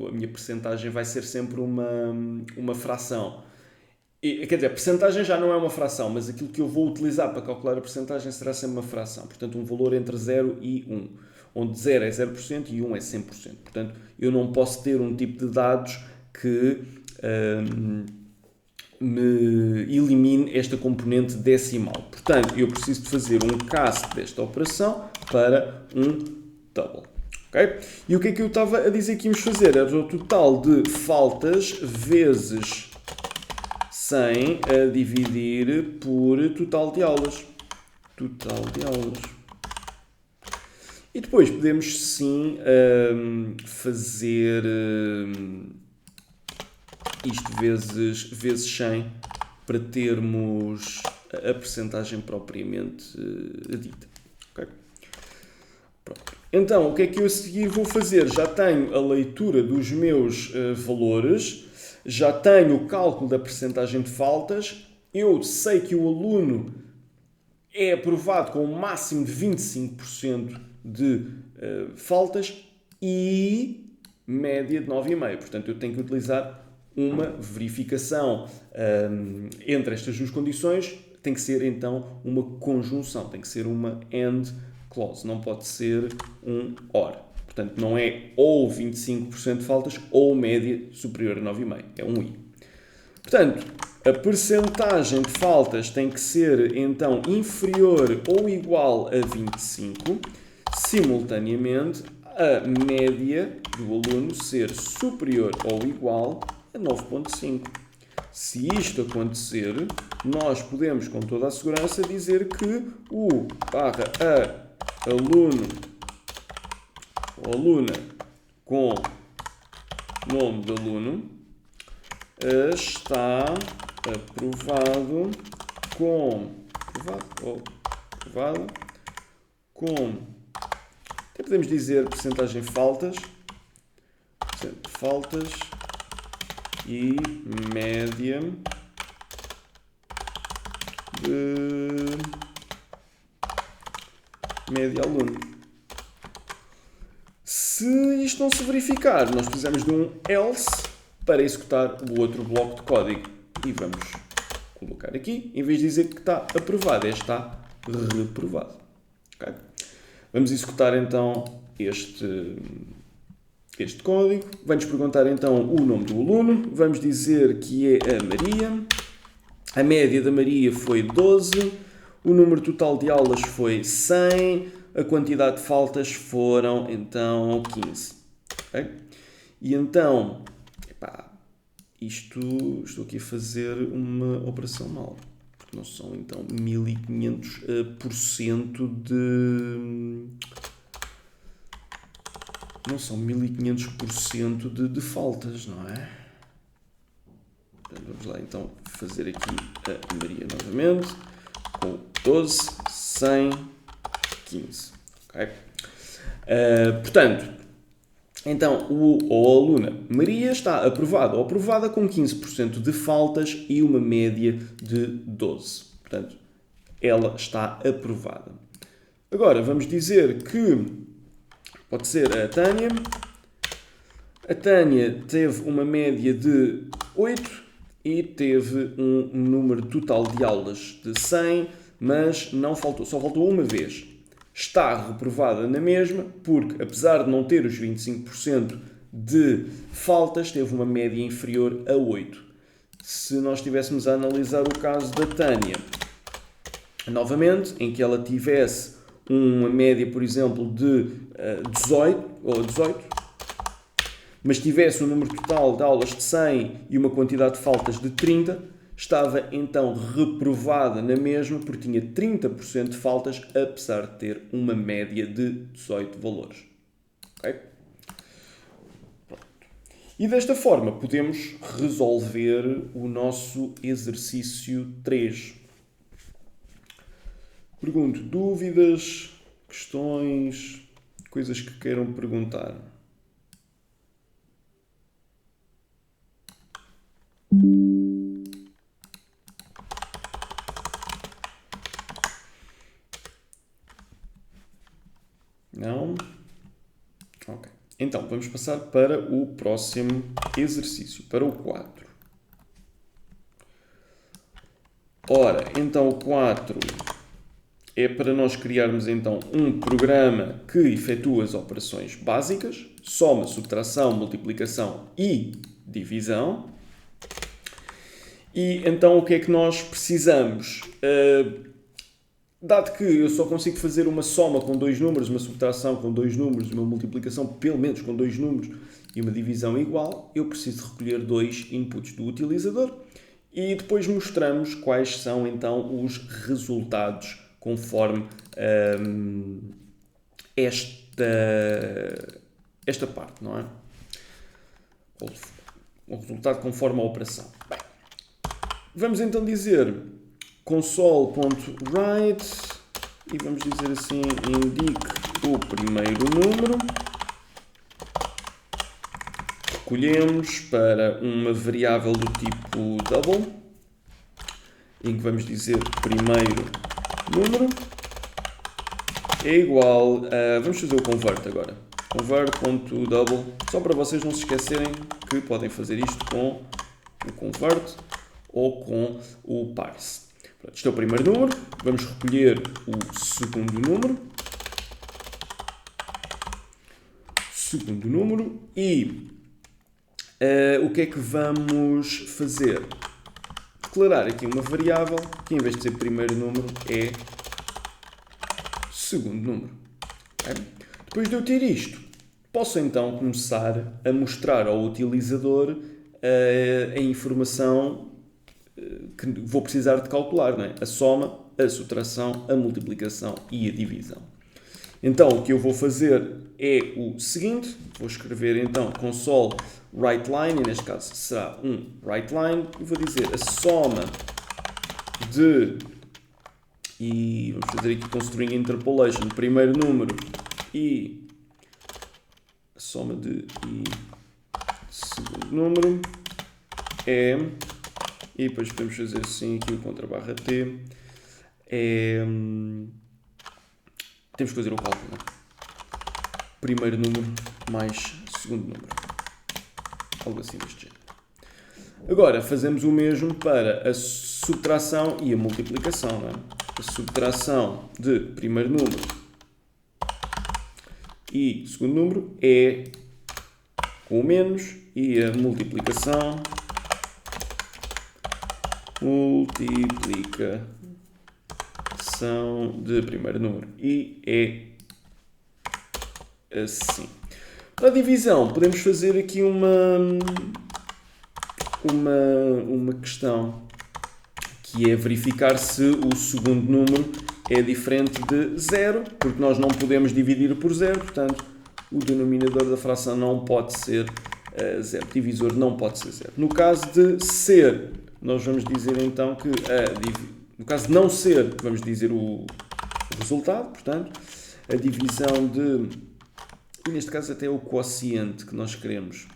A minha percentagem vai ser sempre uma fração. Quer dizer, a percentagem já não é uma fração, mas aquilo que eu vou utilizar para calcular a percentagem será sempre uma fração. Portanto, um valor entre 0 e 1. Onde 0 é 0% e 1 é 100%. Portanto, eu não posso ter um tipo de dados que me elimine esta componente decimal. Portanto, eu preciso de fazer um cast desta operação para um double. Okay? E o que é que eu estava a dizer que íamos fazer? Era o total de faltas vezes 100 a dividir por total de aulas. Total de aulas. E depois podemos sim fazer isto vezes 100 para termos a percentagem propriamente dita. Okay? Pronto. Então, o que é que eu a seguir vou fazer? Já tenho a leitura dos meus valores, já tenho o cálculo da percentagem de faltas, eu sei que o aluno é aprovado com um máximo de 25% de faltas e média de 9,5. Portanto, eu tenho que utilizar uma verificação entre estas duas condições. Tem que ser, então, uma conjunção. Tem que ser uma AND clause. Não pode ser um OR. Portanto, não é ou 25% de faltas ou média superior a 9,5. É um I. Portanto, a percentagem de faltas tem que ser, então, inferior ou igual a 25, simultaneamente a média do aluno ser superior ou igual a 9,5. Se isto acontecer, nós podemos, com toda a segurança, dizer que o /a aluno ou aluna com nome de aluno está aprovado com, até podemos dizer percentagem faltas e média aluno. Se isto não se verificar, nós precisamos de um else para executar o outro bloco de código. E vamos colocar aqui, em vez de dizer que está aprovado, está reprovado. Okay? Vamos executar então este código. Vai-nos perguntar então o nome do aluno. Vamos dizer que é a Maria. A média da Maria foi 12. O número total de aulas foi 100. A quantidade de faltas foram então 15. Okay? E então, estou aqui a fazer uma operação mal. Porque não são então 1500% não são 1500% de faltas, não é? Vamos lá então fazer aqui a Maria novamente, com 12, 100, 15. Okay? Portanto, então a aluna Maria está aprovada ou aprovada com 15% de faltas e uma média de 12. Portanto, ela está aprovada. Agora, vamos dizer que pode ser a Tânia. A Tânia teve uma média de 8 e teve um número total de aulas de 100, mas só faltou uma vez. Está reprovada na mesma, porque apesar de não ter os 25% de faltas, teve uma média inferior a 8. Se nós estivéssemos a analisar o caso da Tânia, novamente, em que ela tivesse uma média, por exemplo, de 18, mas tivesse um número total de aulas de 100 e uma quantidade de faltas de 30, estava então reprovada na mesma porque tinha 30% de faltas, apesar de ter uma média de 18 valores. Okay? E desta forma podemos resolver o nosso exercício 3. Pergunto, dúvidas, questões, coisas que queiram perguntar? Não? Ok. Então, vamos passar para o próximo exercício, para o 4. Ora, então o 4 é para nós criarmos então um programa que efetua as operações básicas, soma, subtração, multiplicação e divisão. E então o que é que nós precisamos? Dado que eu só consigo fazer uma soma com 2 números, uma subtração com 2 números, uma multiplicação pelo menos com 2 números e uma divisão igual, eu preciso recolher 2 inputs do utilizador e depois mostramos quais são então os resultados conforme esta parte, não é? O resultado conforme a operação. Bem, vamos então dizer console.write e vamos dizer assim, indique o primeiro número. Recolhemos para uma variável do tipo double, em que vamos dizer primeiro número é igual a... Vamos fazer o convert agora. Convert.double, só para vocês não se esquecerem que podem fazer isto com o convert ou com o parse. Pronto, este é o primeiro número. Vamos recolher o segundo número. E o que é que vamos fazer? Declarar aqui uma variável que, em vez de ser primeiro número, é segundo número. Okay? Depois de eu ter isto, posso então começar a mostrar ao utilizador a informação que vou precisar de calcular, não é? A soma, a subtração, a multiplicação e a divisão. Então, o que eu vou fazer é o seguinte, vou escrever então console writeLine, e neste caso será um writeLine, e vou dizer a soma de, e vamos fazer aqui com string interpolation, primeiro número e a soma de e segundo número é, e depois podemos fazer assim aqui o contra barra t, é, temos que fazer o cálculo, não é? Primeiro número mais segundo número. Algo assim deste género. Agora, fazemos o mesmo para a subtração e a multiplicação, não é? A subtração de primeiro número e segundo número é com o menos, e a multiplicação de primeiro número, e é assim. Para a divisão, podemos fazer aqui uma questão, que é verificar se o segundo número é diferente de 0, porque nós não podemos dividir por 0, portanto, o denominador da fração não pode ser 0, o divisor não pode ser 0. No caso de ser, nós vamos dizer então que, no caso de não ser, vamos dizer o resultado, portanto, a divisão de, e neste caso até é o quociente que nós queremos.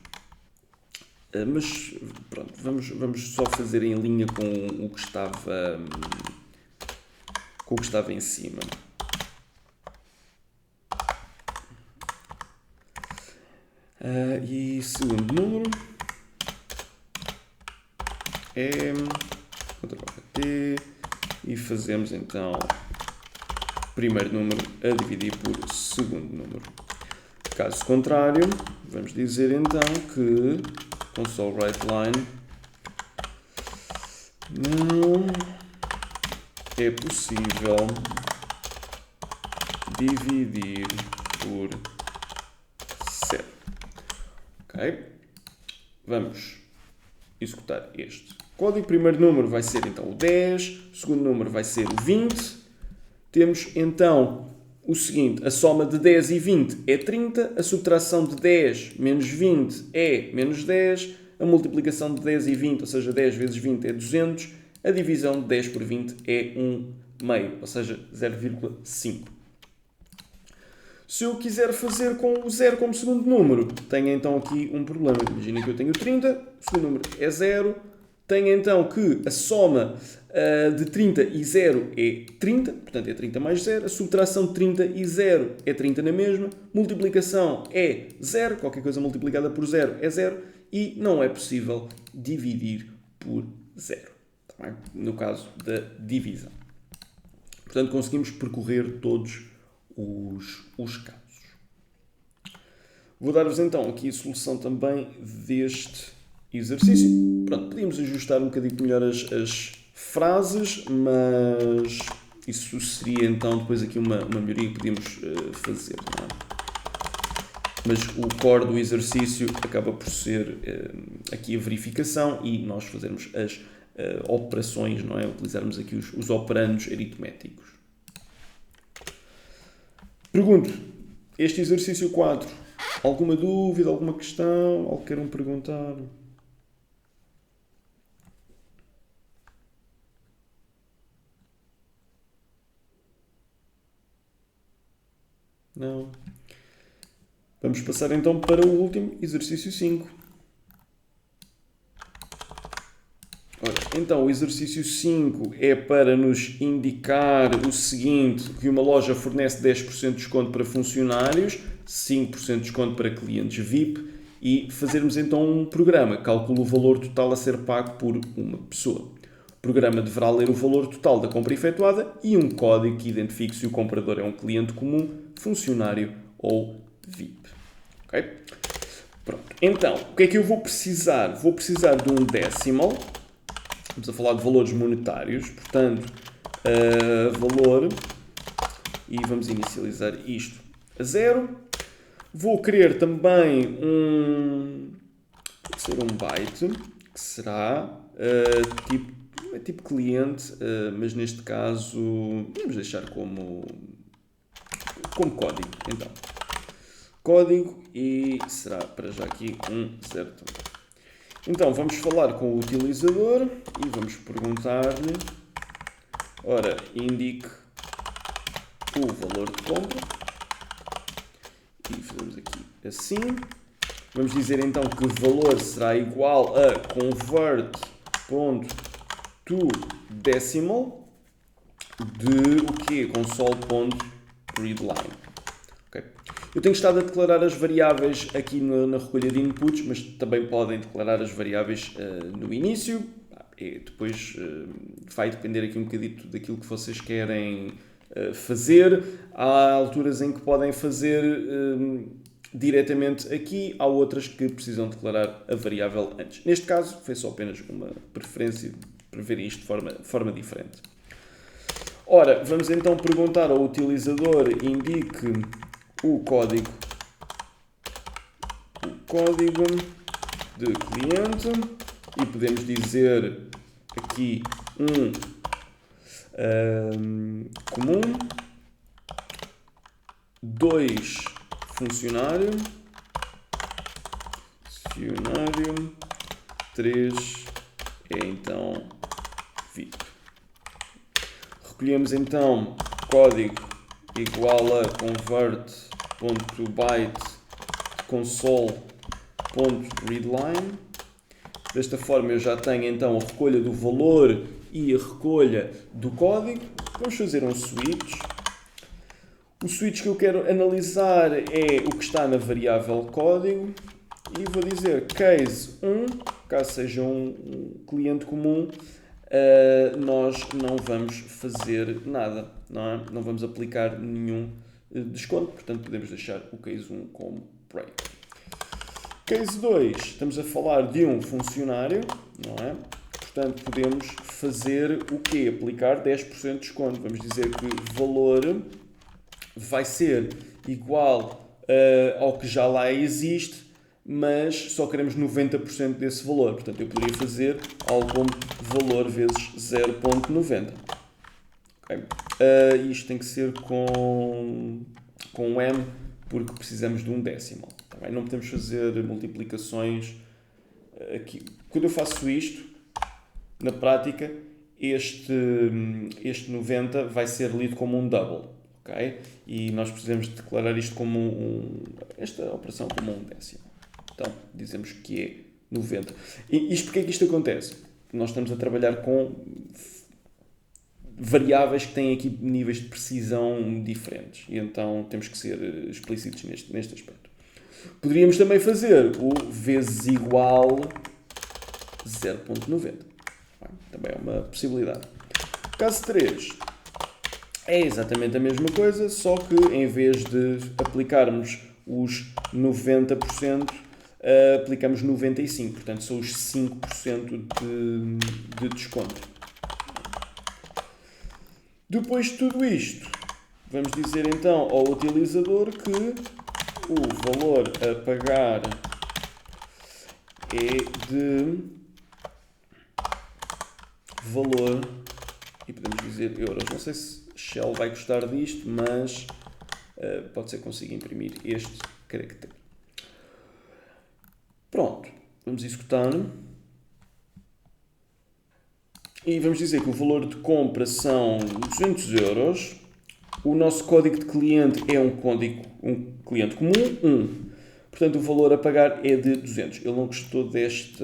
Mas pronto, vamos só fazer em linha com o que estava em cima. E segundo número é contra barra t, e fazemos então primeiro número a dividir por segundo número. Caso contrário, vamos dizer então que console writeLine não é possível dividir por 0. Ok? Vamos executar este código. Primeiro número vai ser então o 10, segundo número vai ser o 20. Temos então o seguinte, a soma de 10 e 20 é 30, a subtração de 10 menos 20 é menos 10, a multiplicação de 10 e 20, ou seja, 10 vezes 20 é 200, a divisão de 10 por 20 é 1/2, ou seja, 0,5. Se eu quiser fazer com o 0 como segundo número, tenho então aqui um problema. Imagina que eu tenho 30, o segundo número é 0, tenho então que a soma de 30 e 0 é 30, portanto é 30 mais 0. A subtração de 30 e 0 é 30 na mesma. Multiplicação é 0, qualquer coisa multiplicada por 0 é 0. E não é possível dividir por 0. Tá bem? No caso da divisão. Portanto, conseguimos percorrer todos os casos. Vou dar-vos então aqui a solução também deste exercício. Pronto, podíamos ajustar um bocadinho melhor as frases, mas isso seria então depois aqui uma melhoria que podíamos fazer. Não é? Mas o core do exercício acaba por ser aqui a verificação e nós fazermos as operações, não é? Utilizarmos aqui os operandos aritméticos. Pergunto, este exercício 4, alguma dúvida, alguma questão, algo que queiram perguntar? Não. Vamos passar então para o último, exercício 5. Ora, então, o exercício 5 é para nos indicar o seguinte, que uma loja fornece 10% de desconto para funcionários, 5% de desconto para clientes VIP e fazermos então um programa, calcula o valor total a ser pago por uma pessoa. O programa deverá ler o valor total da compra efetuada e um código que identifique se o comprador é um cliente comum, funcionário ou VIP. Ok? Pronto. Então, o que é que eu vou precisar? Vou precisar de um decimal. Vamos a falar de valores monetários. Portanto, valor. E vamos inicializar isto a 0. Vou querer também um byte, que será tipo cliente, mas neste caso vamos deixar como como código, então. Código e será para já aqui um certo. Então, vamos falar com o utilizador e vamos perguntar-lhe, ora, indique o valor de compra. E fazemos aqui assim. Vamos dizer então que o valor será igual a convert.toDecimal de o quê? Console.readline. Okay. Eu tenho estado a declarar as variáveis aqui na recolha de inputs, mas também podem declarar as variáveis no início. E depois vai depender aqui um bocadito daquilo que vocês querem fazer. Há alturas em que podem fazer diretamente aqui, há outras que precisam declarar a variável antes. Neste caso, foi só apenas uma preferência para verem isto de forma diferente. Ora, vamos então perguntar ao utilizador, indique o código de cliente e podemos dizer aqui comum, 2 funcionário, 3 é então VIP. Recolhemos então código igual a convert.byte console.readline. Desta forma eu já tenho então a recolha do valor e a recolha do código. Vamos fazer um switch. O switch que eu quero analisar é o que está na variável código e vou dizer case 1, caso seja um cliente comum, nós não vamos fazer nada, não é? Não vamos aplicar nenhum desconto, portanto podemos deixar o case 1 como break. Case 2, estamos a falar de um funcionário, não é? Portanto podemos fazer o quê? Aplicar 10% de desconto. Vamos dizer que o valor vai ser igual ao que já lá existe, mas só queremos 90% desse valor. Portanto, eu poderia fazer algo como valor vezes 0.90. Okay. Isto tem que ser com M, porque precisamos de um decimal. Tá bem? Não podemos fazer multiplicações aqui. Quando eu faço isto, na prática, este 90 vai ser lido como um double. Okay? E nós precisamos declarar isto como esta operação como um décimo. Então, dizemos que é 90. E isto, porque é que isto acontece? Nós estamos a trabalhar com variáveis que têm aqui níveis de precisão diferentes. E então temos que ser explícitos neste aspecto. Poderíamos também fazer o vezes igual 0.90. Também é uma possibilidade. Caso 3. É exatamente a mesma coisa, só que em vez de aplicarmos os 90%, aplicamos 95%. Portanto, são os 5% de desconto. Depois de tudo isto, vamos dizer então ao utilizador que o valor a pagar é de valor, e podemos dizer euros. Não sei se Shell vai gostar disto, mas pode ser que consiga imprimir este caractere. Pronto, vamos executar. E vamos dizer que o valor de compra são 200 euros. O nosso código de cliente é um cliente comum, 1. Portanto, o valor a pagar é de 200. Ele não gostou disto.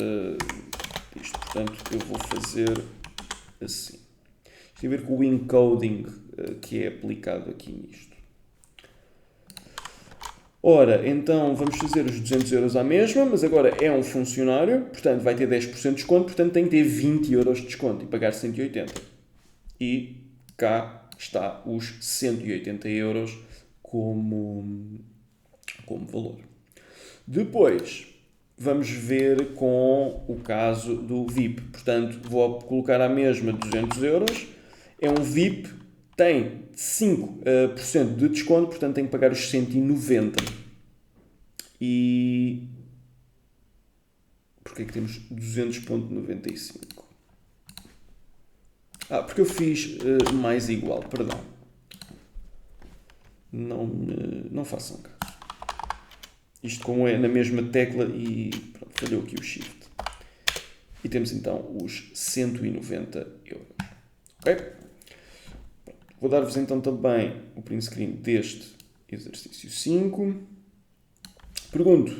Portanto, eu vou fazer assim. Isto tem a ver com o encoding que é aplicado aqui nisto. Ora, então vamos fazer os 200 euros à mesma, mas agora é um funcionário, portanto vai ter 10% de desconto, portanto tem que ter 20 euros de desconto e pagar 180. E cá está os 180 euros como valor. Depois vamos ver com o caso do VIP. Portanto, vou colocar à mesma 200 euros. É um VIP, tem 5% de desconto, portanto tem que pagar os 190. E porquê é que temos 200.95? Porque eu fiz mais igual, perdão. não façam caso. Isto como é na mesma tecla e pronto, falhou aqui o Shift. E temos então os 190 euros. Ok? Vou dar-vos então também o print screen deste exercício 5. Pergunto,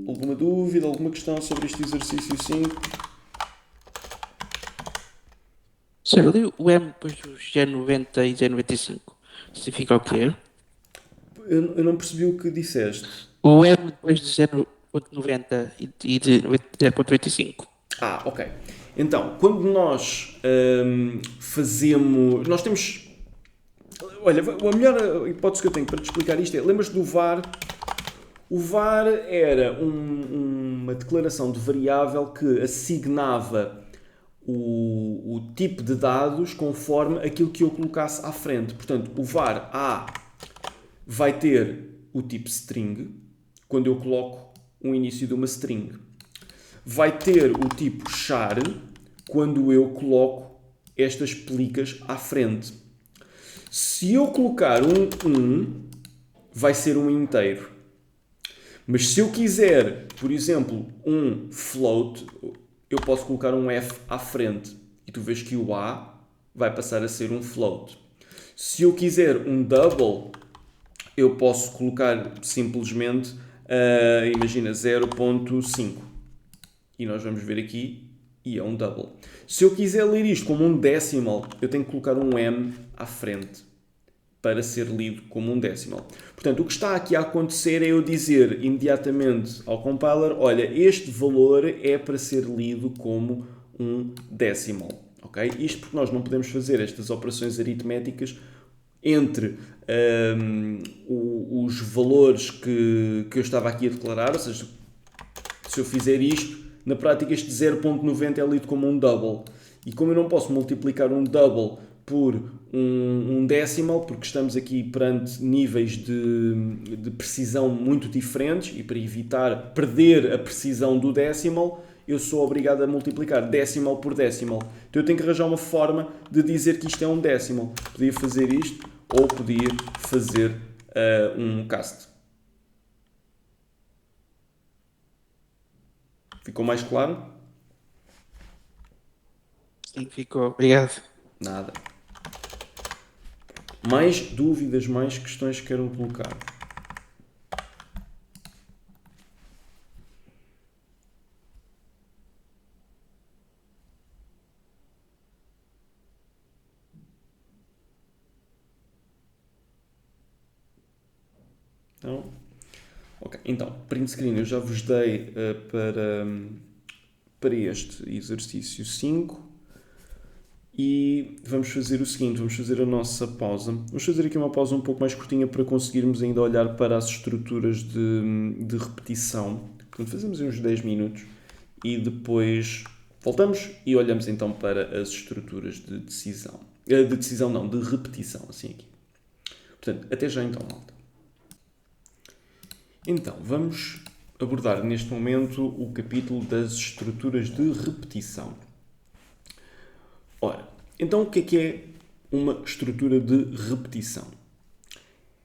alguma dúvida, alguma questão sobre este exercício 5? Sério, ali o M depois do G90 e G95 significa o quê? Eu não percebi o que disseste. O M depois de 0.90 e de 0.95. Ok. Então, quando nós fazemos... Nós temos... Olha, a melhor hipótese que eu tenho para te explicar isto é... Lembras-te do VAR? O VAR era uma declaração de variável que assignava o tipo de dados conforme aquilo que eu colocasse à frente. Portanto, o var A vai ter o tipo string, quando eu coloco o início de uma string. Vai ter o tipo char, quando eu coloco estas pelicas à frente. Se eu colocar um, vai ser um inteiro. Mas se eu quiser, por exemplo, um float, eu posso colocar um F à frente e tu vês que o A vai passar a ser um float. Se eu quiser um double, eu posso colocar simplesmente, imagina, 0.5. E nós vamos ver aqui, e é um double. Se eu quiser ler isto como um decimal, eu tenho que colocar um M à frente para ser lido como um decimal. Portanto, o que está aqui a acontecer é eu dizer imediatamente ao compiler, olha, este valor é para ser lido como um decimal. Okay? Isto porque nós não podemos fazer estas operações aritméticas entre os valores que eu estava aqui a declarar, ou seja, se eu fizer isto, na prática este 0.90 é lido como um double. E como eu não posso multiplicar um double por um decimal, porque estamos aqui perante níveis de precisão muito diferentes e para evitar perder a precisão do decimal, eu sou obrigado a multiplicar decimal por decimal. Então eu tenho que arranjar uma forma de dizer que isto é um decimal. Podia fazer isto ou podia fazer um cast. Ficou mais claro? Sim, ficou. Obrigado. Nada. Mais dúvidas, mais questões que queiram colocar? Não? Ok, então, print screen eu já vos dei para este exercício 5. E vamos fazer o seguinte, vamos fazer a nossa pausa. Vamos fazer aqui uma pausa um pouco mais curtinha para conseguirmos ainda olhar para as estruturas de repetição. Portanto, fazemos uns 10 minutos e depois voltamos e olhamos então para as estruturas de decisão. De decisão não, de repetição, assim aqui. Portanto, até já então, malta. Então, vamos abordar neste momento o capítulo das estruturas de repetição. Ora, então o que é uma estrutura de repetição?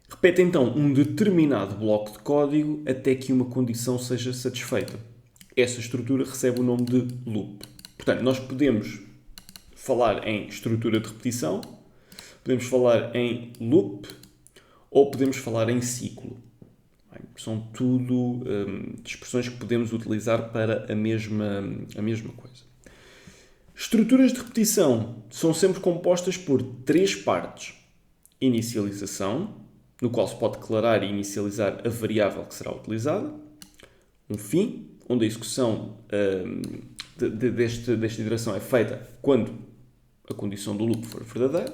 Repete então um determinado bloco de código até que uma condição seja satisfeita. Essa estrutura recebe o nome de loop. Portanto, nós podemos falar em estrutura de repetição, podemos falar em loop ou podemos falar em ciclo. São tudo expressões que podemos utilizar para a mesma coisa. Estruturas de repetição são sempre compostas por 3 partes. Inicialização, no qual se pode declarar e inicializar a variável que será utilizada. Um fim, onde a execução desta iteração é feita quando a condição do loop for verdadeira.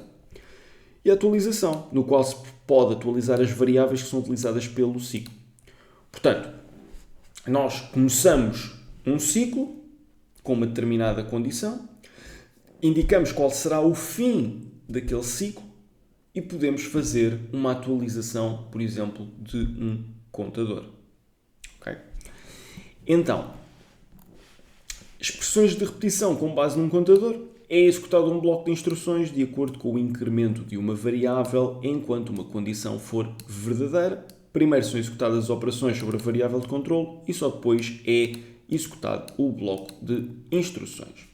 E a atualização, no qual se pode atualizar as variáveis que são utilizadas pelo ciclo. Portanto, nós começamos um ciclo com uma determinada condição, indicamos qual será o fim daquele ciclo e podemos fazer uma atualização, por exemplo, de um contador. Okay? Então, expressões de repetição com base num contador é executado um bloco de instruções de acordo com o incremento de uma variável enquanto uma condição for verdadeira. Primeiro são executadas as operações sobre a variável de controle e só depois é executado o bloco de instruções.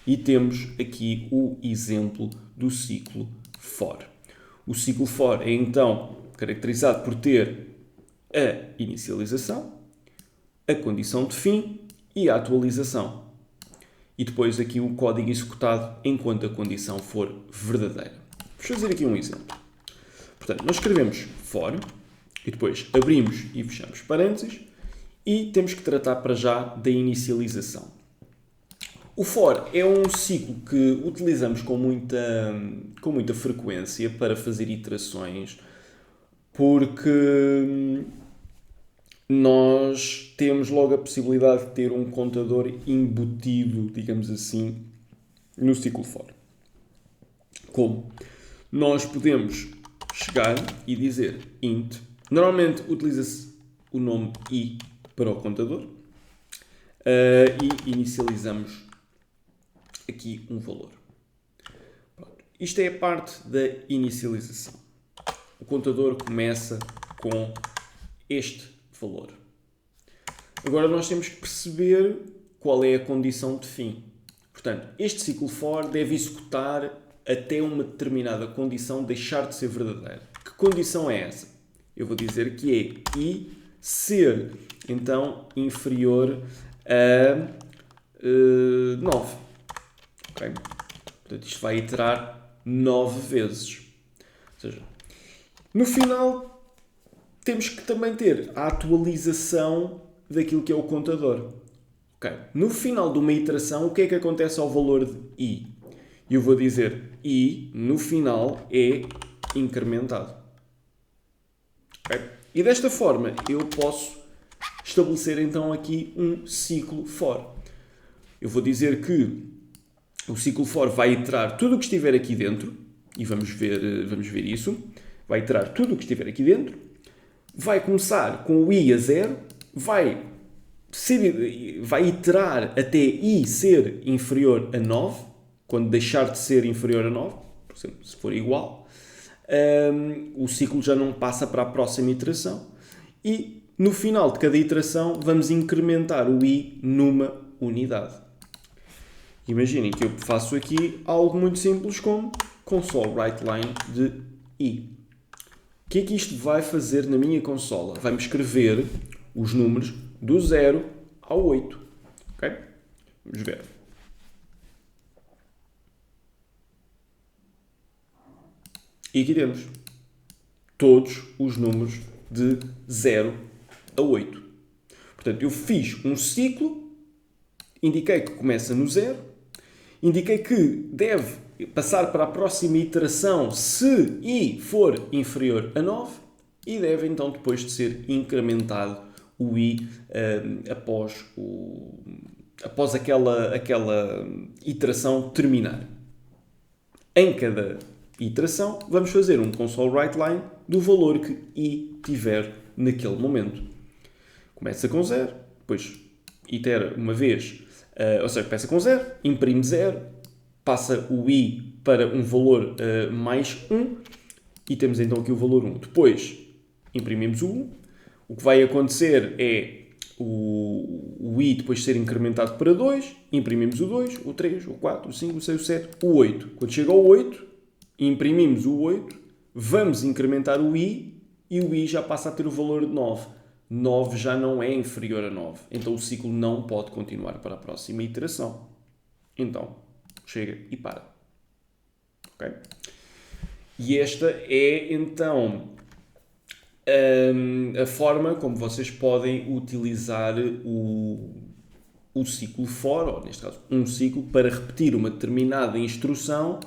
E temos aqui o exemplo do ciclo for. O ciclo for é então caracterizado por ter a inicialização, a condição de fim e a atualização. E depois aqui o código executado enquanto a condição for verdadeira. Vamos fazer aqui um exemplo. Portanto, nós escrevemos for e depois abrimos e fechamos parênteses e temos que tratar para já da inicialização. O for é um ciclo que utilizamos com muita frequência para fazer iterações, porque nós temos logo a possibilidade de ter um contador embutido, digamos assim, no ciclo for. Como? Nós podemos chegar e dizer int. Normalmente utiliza-se o nome i para o contador e inicializamos aqui um valor. Pronto. Isto é a parte da inicialização. O contador começa com este valor. Agora nós temos que perceber qual é a condição de fim. Portanto, este ciclo for deve executar até uma determinada condição deixar de ser verdadeira. Que condição é essa? Eu vou dizer que é i ser, então, inferior a 9. Okay? Portanto, isto vai iterar 9 vezes. Ou seja, no final, temos que também ter a atualização daquilo que é o contador. Okay? No final de uma iteração, o que é que acontece ao valor de i? Eu vou dizer i, no final, é incrementado. Okay? E desta forma, eu posso estabelecer então aqui um ciclo for. Eu vou dizer que o ciclo for vai iterar tudo o que estiver aqui dentro, e vamos ver isso. Vai iterar tudo o que estiver aqui dentro, vai começar com o i a 0, vai iterar até i ser inferior a 9, quando deixar de ser inferior a 9, por exemplo, se for igual, o ciclo já não passa para a próxima iteração, e no final de cada iteração vamos incrementar o i numa unidade. Imaginem que eu faço aqui algo muito simples como console writeLine de i. O que é que isto vai fazer na minha consola? Vai-me escrever os números do 0 ao 8. Ok? Vamos ver. E aqui temos todos os números de 0 a 8. Portanto, eu fiz um ciclo, indiquei que começa no 0, indiquei que deve passar para a próxima iteração se i for inferior a 9 e deve então depois de ser incrementado o i após aquela iteração terminar. Em cada iteração vamos fazer um console writeLine do valor que i tiver naquele momento. Começa com 0, depois itera uma vez, ou seja, começa com 0, imprime 0, passa o i para um valor mais 1 e temos então aqui o valor 1. Depois imprimimos o 1. O que vai acontecer é o i depois ser incrementado para 2, imprimimos o 2, o 3, o 4, o 5, o 6, o 7, o 8. Quando chega ao 8, imprimimos o 8, vamos incrementar o i e o i já passa a ter o valor de 9. 9 já não é inferior a 9. Então o ciclo não pode continuar para a próxima iteração. Então, chega e para. Ok? E esta é, então, a forma como vocês podem utilizar o ciclo for, ou neste caso, um ciclo, para repetir uma determinada instrução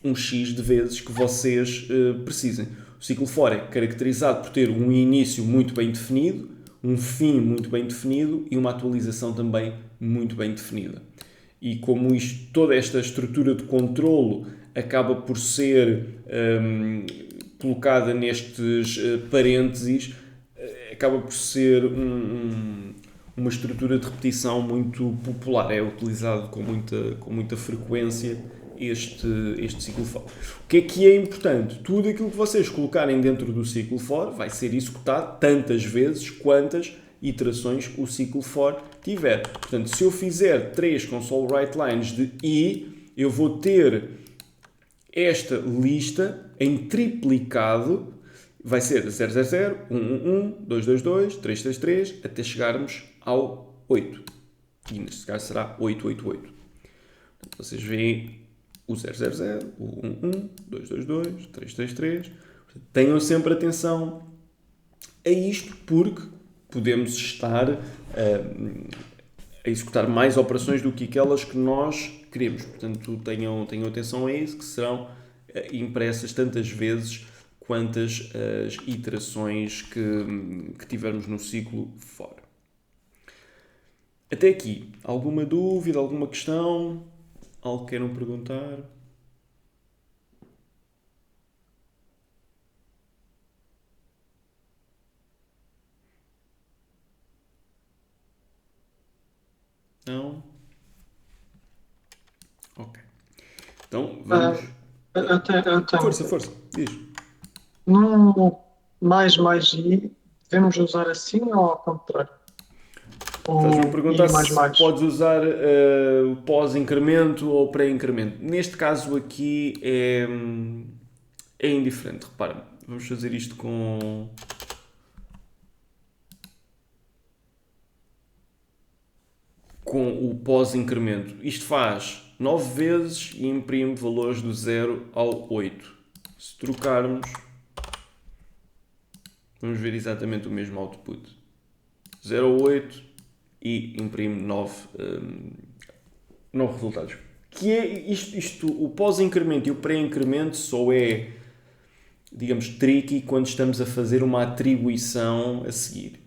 um X de vezes que vocês precisem. O ciclo for é caracterizado por ter um início muito bem definido, um fim muito bem definido e uma atualização também muito bem definida. E como toda esta estrutura de controlo acaba por ser colocada nestes parênteses, acaba por ser um uma estrutura de repetição muito popular, é utilizado com muita frequência este ciclo for. O que é importante? Tudo aquilo que vocês colocarem dentro do ciclo for vai ser executado tantas vezes quantas iterações o ciclo for tiver. Portanto, se eu fizer 3 console.write-lines de i, eu vou ter esta lista em triplicado, vai ser 000, 111, 222, 333, até chegarmos ao 8. E neste caso será 888. Portanto, vocês veem o 000, o 111, 222, 333. Tenham sempre atenção a isto, porque podemos estar a executar mais operações do que aquelas que nós queremos. Portanto, tenham atenção a isso, que serão impressas tantas vezes quantas as iterações que tivermos no ciclo for. Até aqui, alguma dúvida, alguma questão? Algo que queiram perguntar? Não? Ok. Então, vamos... Força. Diz. No mais i, devemos usar assim ou ao contrário? Estás-me a perguntar I mais se mais. podes usar o pós-incremento ou pré-incremento. Neste caso aqui é indiferente. Repara, vamos fazer isto com o pós-incremento. Isto faz 9 vezes e imprime valores do 0 ao 8. Se trocarmos, vamos ver exatamente o mesmo output. 0 ao 8 e imprime 9 resultados. Que é isto, o pós-incremento e o pré-incremento só é, digamos, tricky quando estamos a fazer uma atribuição a seguir.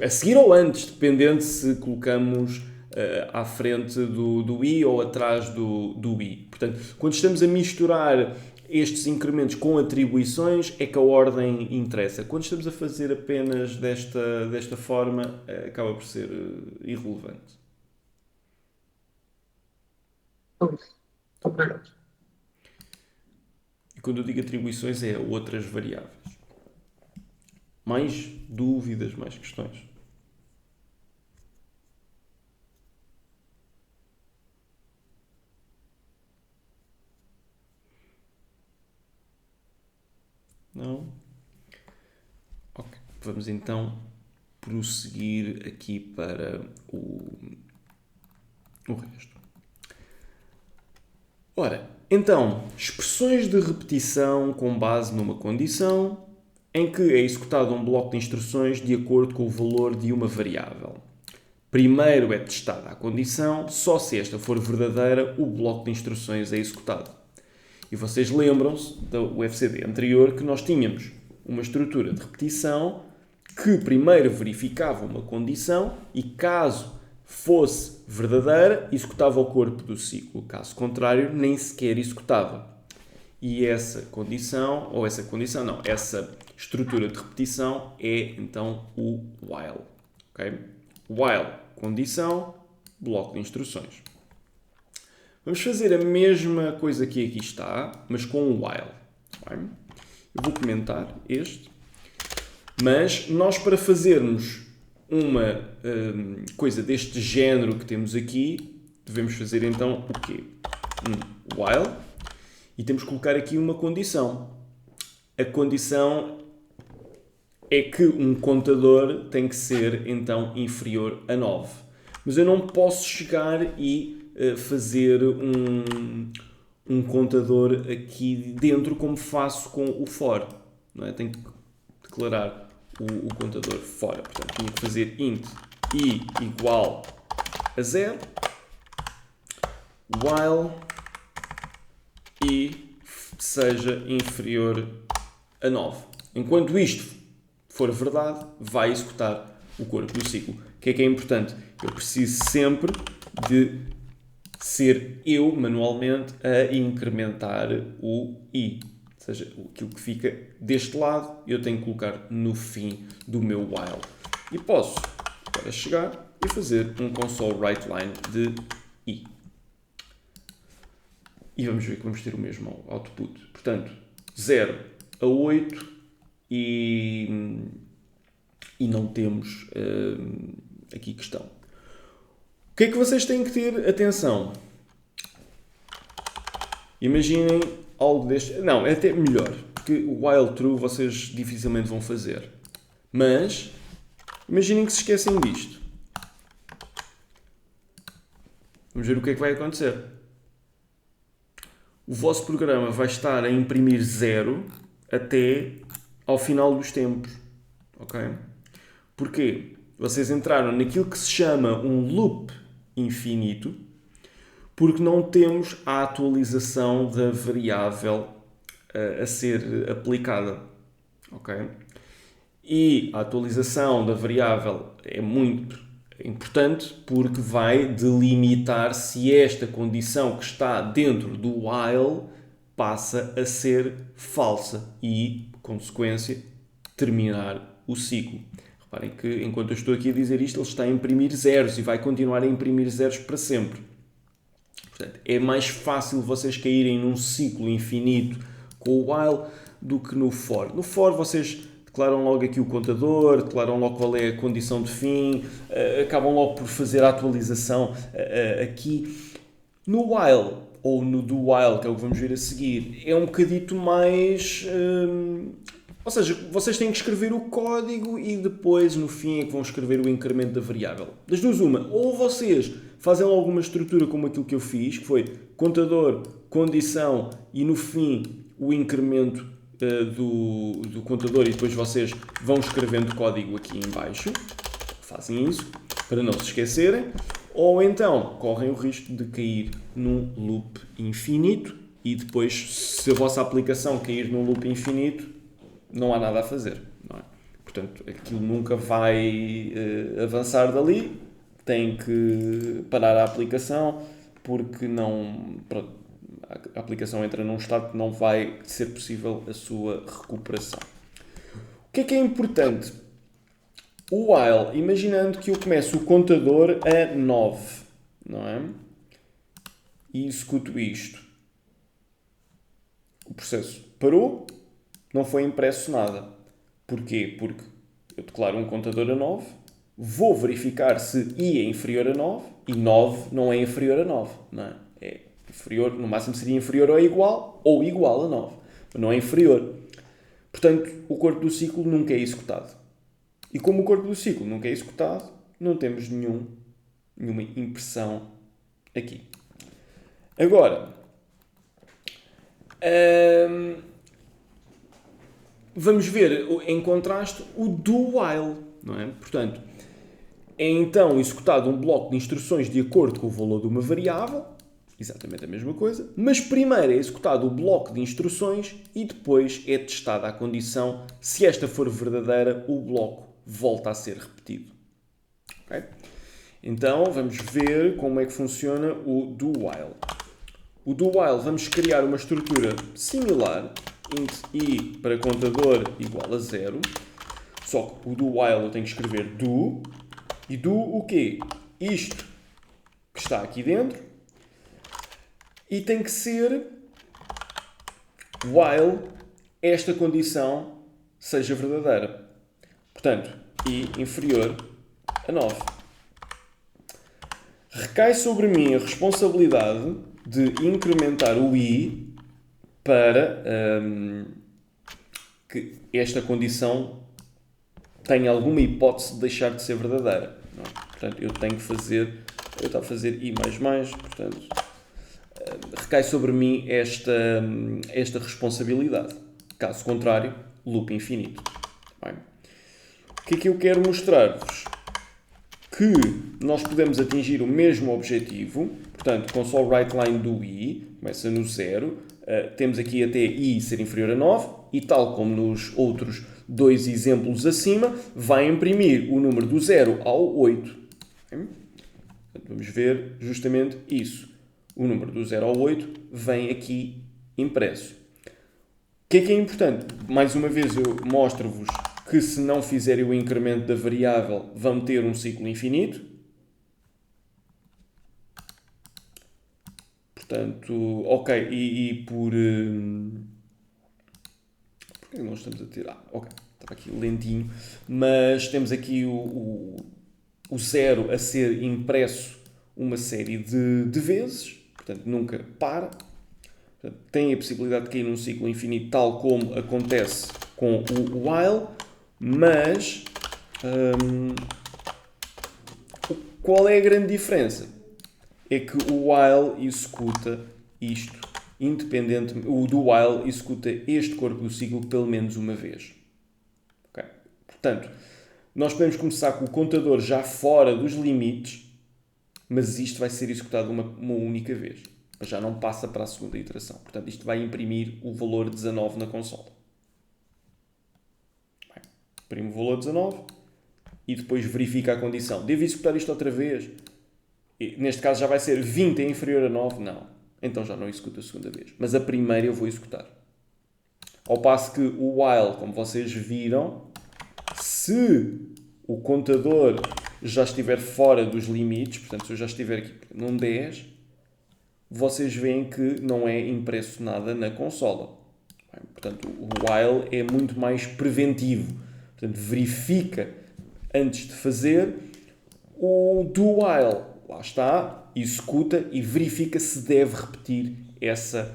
A seguir ou antes, dependendo se colocamos à frente do i ou atrás do i. Portanto, quando estamos a misturar estes incrementos com atribuições, é que a ordem interessa. Quando estamos a fazer apenas desta forma, acaba por ser irrelevante. Obrigado. E quando eu digo atribuições, é outras variáveis. Mais dúvidas, mais questões? Não? Ok. Vamos então prosseguir aqui para o resto. Ora, então, expressões de repetição com base numa condição em que é executado um bloco de instruções de acordo com o valor de uma variável. Primeiro é testada a condição, só se esta for verdadeira, o bloco de instruções é executado. E vocês lembram-se do UFCD anterior que nós tínhamos uma estrutura de repetição que primeiro verificava uma condição e, caso fosse verdadeira, executava o corpo do ciclo. Caso contrário, nem sequer executava. E essa estrutura de repetição é então o while. Okay? While, condição, bloco de instruções. Vamos fazer a mesma coisa que aqui está, mas com o while. Bem, eu vou comentar este. Mas nós, para fazermos uma coisa deste género que temos aqui, devemos fazer então o quê? Um while. E temos que colocar aqui uma condição. A condição é que um contador tem que ser então inferior a 9. Mas eu não posso chegar e fazer um contador aqui dentro como faço com o for. Não é? Tenho que declarar o contador fora. Portanto, tinha que fazer int i igual a 0 while i seja inferior a 9. Enquanto isto for verdade, vai executar o corpo do ciclo. O que é importante? Eu preciso sempre de ser eu, manualmente, a incrementar o i. Ou seja, aquilo que fica deste lado, eu tenho que colocar no fim do meu while. E posso agora chegar e fazer um console writeLine de i. E vamos ver que vamos ter o mesmo output. Portanto, 0 a 8 e não temos aqui questão. O que é que vocês têm que ter atenção? Imaginem algo deste... Não, é até melhor, porque o while true vocês dificilmente vão fazer. Mas, imaginem que se esquecem disto. Vamos ver o que é que vai acontecer. O vosso programa vai estar a imprimir 0 até ao final dos tempos. Ok? Porquê? Vocês entraram naquilo que se chama um loop infinito, porque não temos a atualização da variável a ser aplicada. Ok? E a atualização da variável é muito importante porque vai delimitar se esta condição que está dentro do while passa a ser falsa e, consequência, terminar o ciclo. Reparem que, enquanto eu estou aqui a dizer isto, ele está a imprimir zeros e vai continuar a imprimir zeros para sempre. Portanto, é mais fácil vocês caírem num ciclo infinito com o while do que no for. No for, vocês declaram logo aqui o contador, declaram logo qual é a condição de fim, acabam logo por fazer a atualização aqui. No while, ou no do while, que é o que vamos ver a seguir, é um bocadito mais... ou seja, vocês têm que escrever o código e depois, no fim, é que vão escrever o incremento da variável. Das duas, uma. Ou vocês fazem logo uma estrutura como aquilo que eu fiz, que foi contador, condição e, no fim, o incremento do contador e depois vocês vão escrevendo código aqui em baixo. Fazem isso para não se esquecerem. Ou então, correm o risco de cair num loop infinito e depois, se a vossa aplicação cair num loop infinito, não há nada a fazer, não é? Portanto, aquilo nunca vai avançar dali, tem que parar a aplicação porque não, pronto, a aplicação entra num estado que não vai ser possível a sua recuperação. O que é importante? O while, imaginando que eu começo o contador a 9, não é? E executo isto. O processo parou, não foi impresso nada. Porquê? Porque eu declaro um contador a 9, vou verificar se i é inferior a 9 e 9 não é inferior a 9. Não é? É inferior, no máximo seria inferior ou igual a 9. Mas não é inferior. Portanto, o corpo do ciclo nunca é executado. E como o corpo do ciclo nunca é executado, não temos nenhuma impressão aqui. Agora, vamos ver em contraste o do while, não é? Portanto, é então executado um bloco de instruções de acordo com o valor de uma variável, exatamente a mesma coisa, mas primeiro é executado o bloco de instruções e depois é testada a condição. Se esta for verdadeira, o bloco volta a ser repetido. Okay? Então, vamos ver como é que funciona o do while. O do while, vamos criar uma estrutura similar, int i para contador igual a 0, só que o do while eu tenho que escrever do, e do o quê? Isto que está aqui dentro, e tem que ser while esta condição seja verdadeira. Portanto, i inferior a 9. Recai sobre mim a responsabilidade de incrementar o i para que esta condição tenha alguma hipótese de deixar de ser verdadeira. Não é? Portanto, eu tenho que fazer, eu estava a fazer i++, portanto, recai sobre mim esta responsabilidade. Caso contrário, loop infinito. Bem, o que é que eu quero mostrar-vos? Que nós podemos atingir o mesmo objetivo. Portanto, console writeLine do i começa no 0. Temos aqui até i ser inferior a 9 e, tal como nos outros dois exemplos acima, vai imprimir o número do 0 ao 8. Portanto, vamos ver justamente isso. O número do 0 ao 8 vem aqui impresso. O que é importante? Mais uma vez eu mostro-vos que se não fizerem o incremento da variável vão ter um ciclo infinito. Portanto, ok, e por... Por que nós estamos a ter... ok, estava aqui lentinho, mas temos aqui o zero a ser impresso uma série de vezes, portanto nunca para. Portanto, tem a possibilidade de cair num ciclo infinito, tal como acontece com o while, mas qual é a grande diferença? É que o while executa isto independente, o do while executa este corpo do ciclo pelo menos uma vez. Okay? Portanto, nós podemos começar com o contador já fora dos limites, mas isto vai ser executado uma única vez. Já não passa para a segunda iteração. Portanto, isto vai imprimir o valor 19 na consola. Bem, imprime o valor 19 e depois verifica a condição. Devo executar isto outra vez? E, neste caso já vai ser 20 é inferior a 9? Não. Então já não executo a segunda vez. Mas a primeira eu vou executar. Ao passo que o while, como vocês viram, se o contador já estiver fora dos limites, portanto, se eu já estiver aqui num 10, vocês veem que não é impresso nada na consola. Bem, portanto, o while é muito mais preventivo. Portanto, verifica antes de fazer. O do while, lá está, executa e verifica se deve repetir essa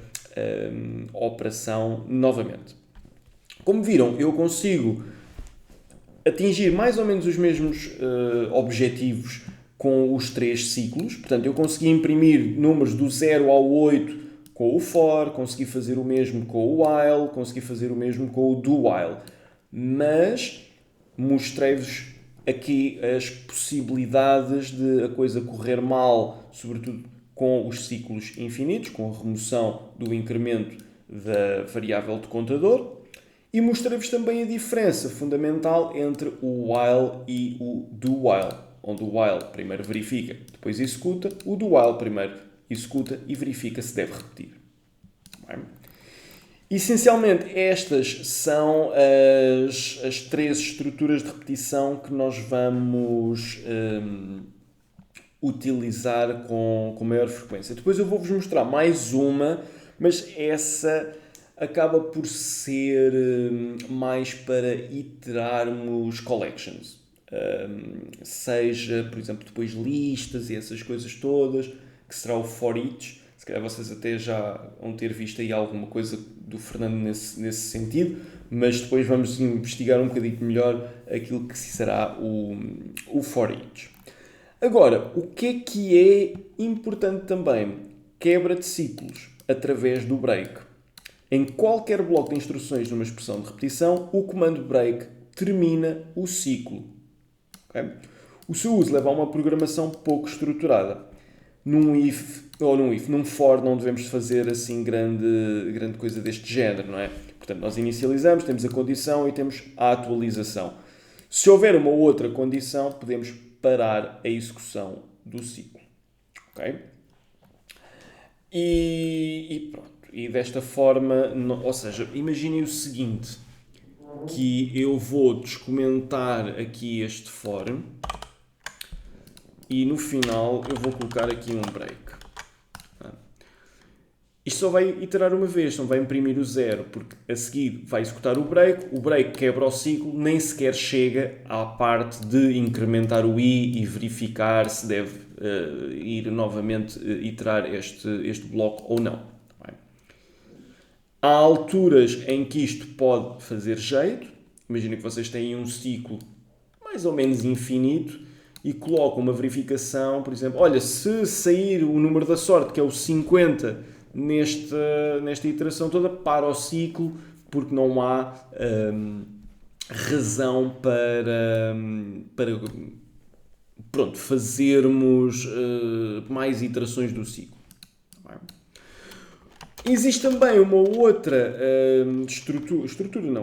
operação novamente. Como viram, eu consigo atingir mais ou menos os mesmos objetivos com os 3 ciclos. Portanto, eu consegui imprimir números do 0 ao 8 com o for, consegui fazer o mesmo com o while, consegui fazer o mesmo com o do while. Mas mostrei-vos aqui as possibilidades de a coisa correr mal, sobretudo com os ciclos infinitos, com a remoção do incremento da variável de contador. E mostrei-vos também a diferença fundamental entre o while e o do while, onde o while primeiro verifica, depois executa, o do while primeiro executa e verifica se deve repetir. Bem, essencialmente, estas são as 3 estruturas de repetição que nós vamos utilizar com maior frequência. Depois eu vou-vos mostrar mais uma, mas essa acaba por ser mais para iterarmos collections. Seja, por exemplo, depois listas e essas coisas todas, que será o for each. Se calhar vocês até já vão ter visto aí alguma coisa do Fernando nesse sentido, mas depois vamos investigar um bocadinho melhor aquilo que será o for each. Agora, o que é importante também? Quebra de ciclos através do break. Em qualquer bloco de instruções numa expressão de repetição, o comando break termina o ciclo. Okay? O seu uso leva a uma programação pouco estruturada. Num for não devemos fazer assim grande coisa deste género, não é? Portanto, nós inicializamos, temos a condição e temos a atualização. Se houver uma outra condição, podemos parar a execução do ciclo. Ok? E pronto. E desta forma, ou seja, imaginem o seguinte, que eu vou descomentar aqui este for e no final eu vou colocar aqui um break. Isto só vai iterar uma vez, não vai imprimir o 0, porque a seguir vai executar o break quebra o ciclo, nem sequer chega à parte de incrementar o i e verificar se deve ir novamente iterar este bloco ou não. Há alturas em que isto pode fazer jeito. Imaginem que vocês têm um ciclo mais ou menos infinito e colocam uma verificação, por exemplo, olha, se sair o número da sorte, que é o 50, nesta iteração toda, para o ciclo, porque não há razão para fazermos mais iterações do ciclo. Existe também uma outra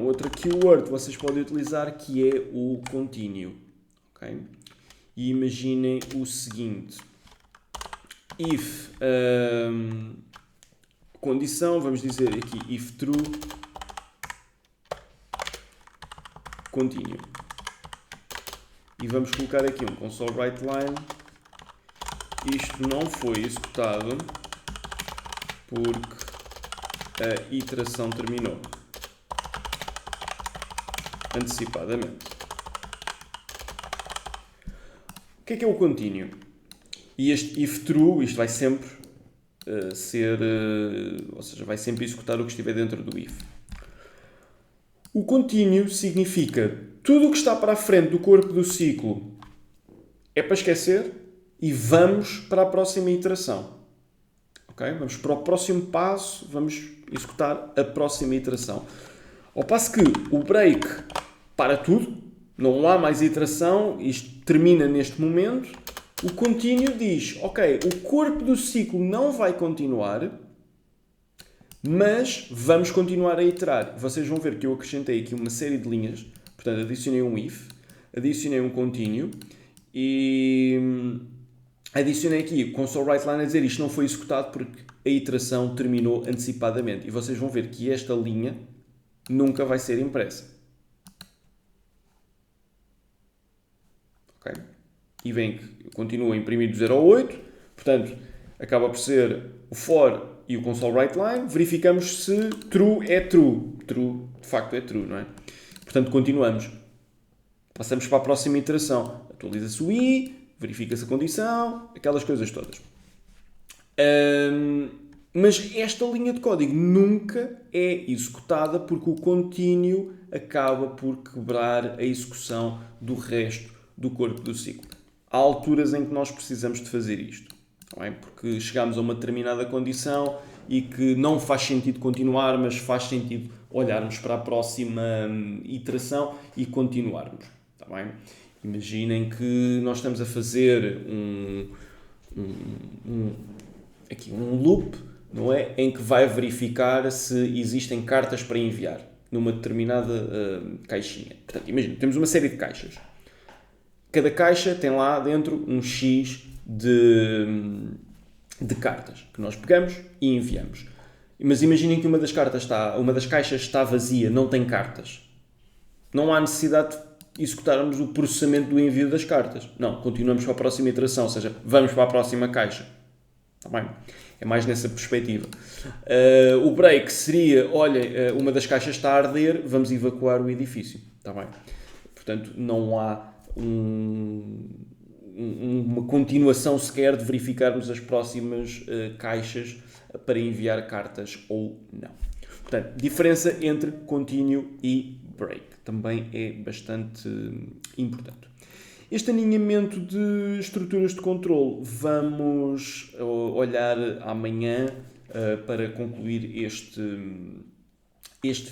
outra keyword que vocês podem utilizar, que é o continue. Okay? E imaginem o seguinte: if condição, vamos dizer aqui if true, continue. E vamos colocar aqui um console write line. Isto não foi executado porque a iteração terminou antecipadamente. O que é o continue? E este if true, isto vai sempre ou seja, vai sempre executar o que estiver dentro do if. O continue significa tudo o que está para a frente do corpo do ciclo é para esquecer e vamos para a próxima iteração. Okay? Vamos para o próximo passo, vamos executar a próxima iteração. Ao passo que o break para tudo, não há mais iteração, isto termina neste momento. O continue diz, ok, o corpo do ciclo não vai continuar, mas vamos continuar a iterar. Vocês vão ver que eu acrescentei aqui uma série de linhas, portanto adicionei um if, adicionei um continue e adicionei aqui o console write line a dizer isto não foi executado porque a iteração terminou antecipadamente. E vocês vão ver que esta linha nunca vai ser impressa. Ok? E vem que continua a imprimir do 0 ao 8, portanto, acaba por ser o for e o console write line. Verificamos se true é true. True, de facto, é true, não é? Portanto, continuamos. Passamos para a próxima iteração. Atualiza-se o i, verifica-se a condição, aquelas coisas todas. Mas esta linha de código nunca é executada porque o continue acaba por quebrar a execução do resto do corpo do ciclo. Há alturas em que nós precisamos de fazer isto, não é? Porque chegamos a uma determinada condição e que não faz sentido continuar, mas faz sentido olharmos para a próxima iteração e continuarmos. Está bem? Imaginem que nós estamos a fazer aqui um loop, não é? Em que vai verificar se existem cartas para enviar numa determinada caixinha. Portanto, imaginem, temos uma série de caixas. Cada caixa tem lá dentro um X de cartas que nós pegamos e enviamos. Mas imaginem que uma das caixas está vazia, não tem cartas. Não há necessidade de executarmos o processamento do envio das cartas. Não, continuamos para a próxima iteração, ou seja, vamos para a próxima caixa. Está bem? É mais nessa perspectiva. O break seria, olha, uma das caixas está a arder, vamos evacuar o edifício. Está bem? Portanto, não há uma continuação sequer de verificarmos as próximas caixas para enviar cartas ou não. Portanto, diferença entre continue e break também é bastante importante. Este alinhamento de estruturas de controle vamos olhar amanhã para concluir este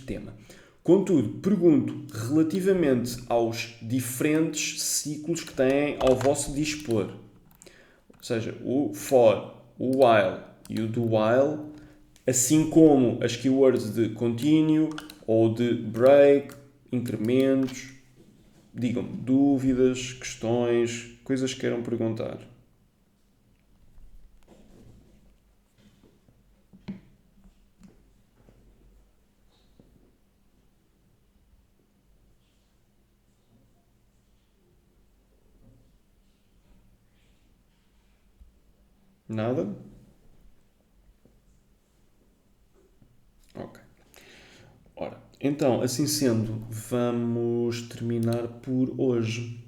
tema. Contudo, pergunto relativamente aos diferentes ciclos que têm ao vosso dispor, ou seja, o for, o while e o do while, assim como as keywords de continue ou de break, incrementos, digam-me dúvidas, questões, coisas que queiram perguntar. Nada? Ok. Ora, então, assim sendo, vamos terminar por hoje.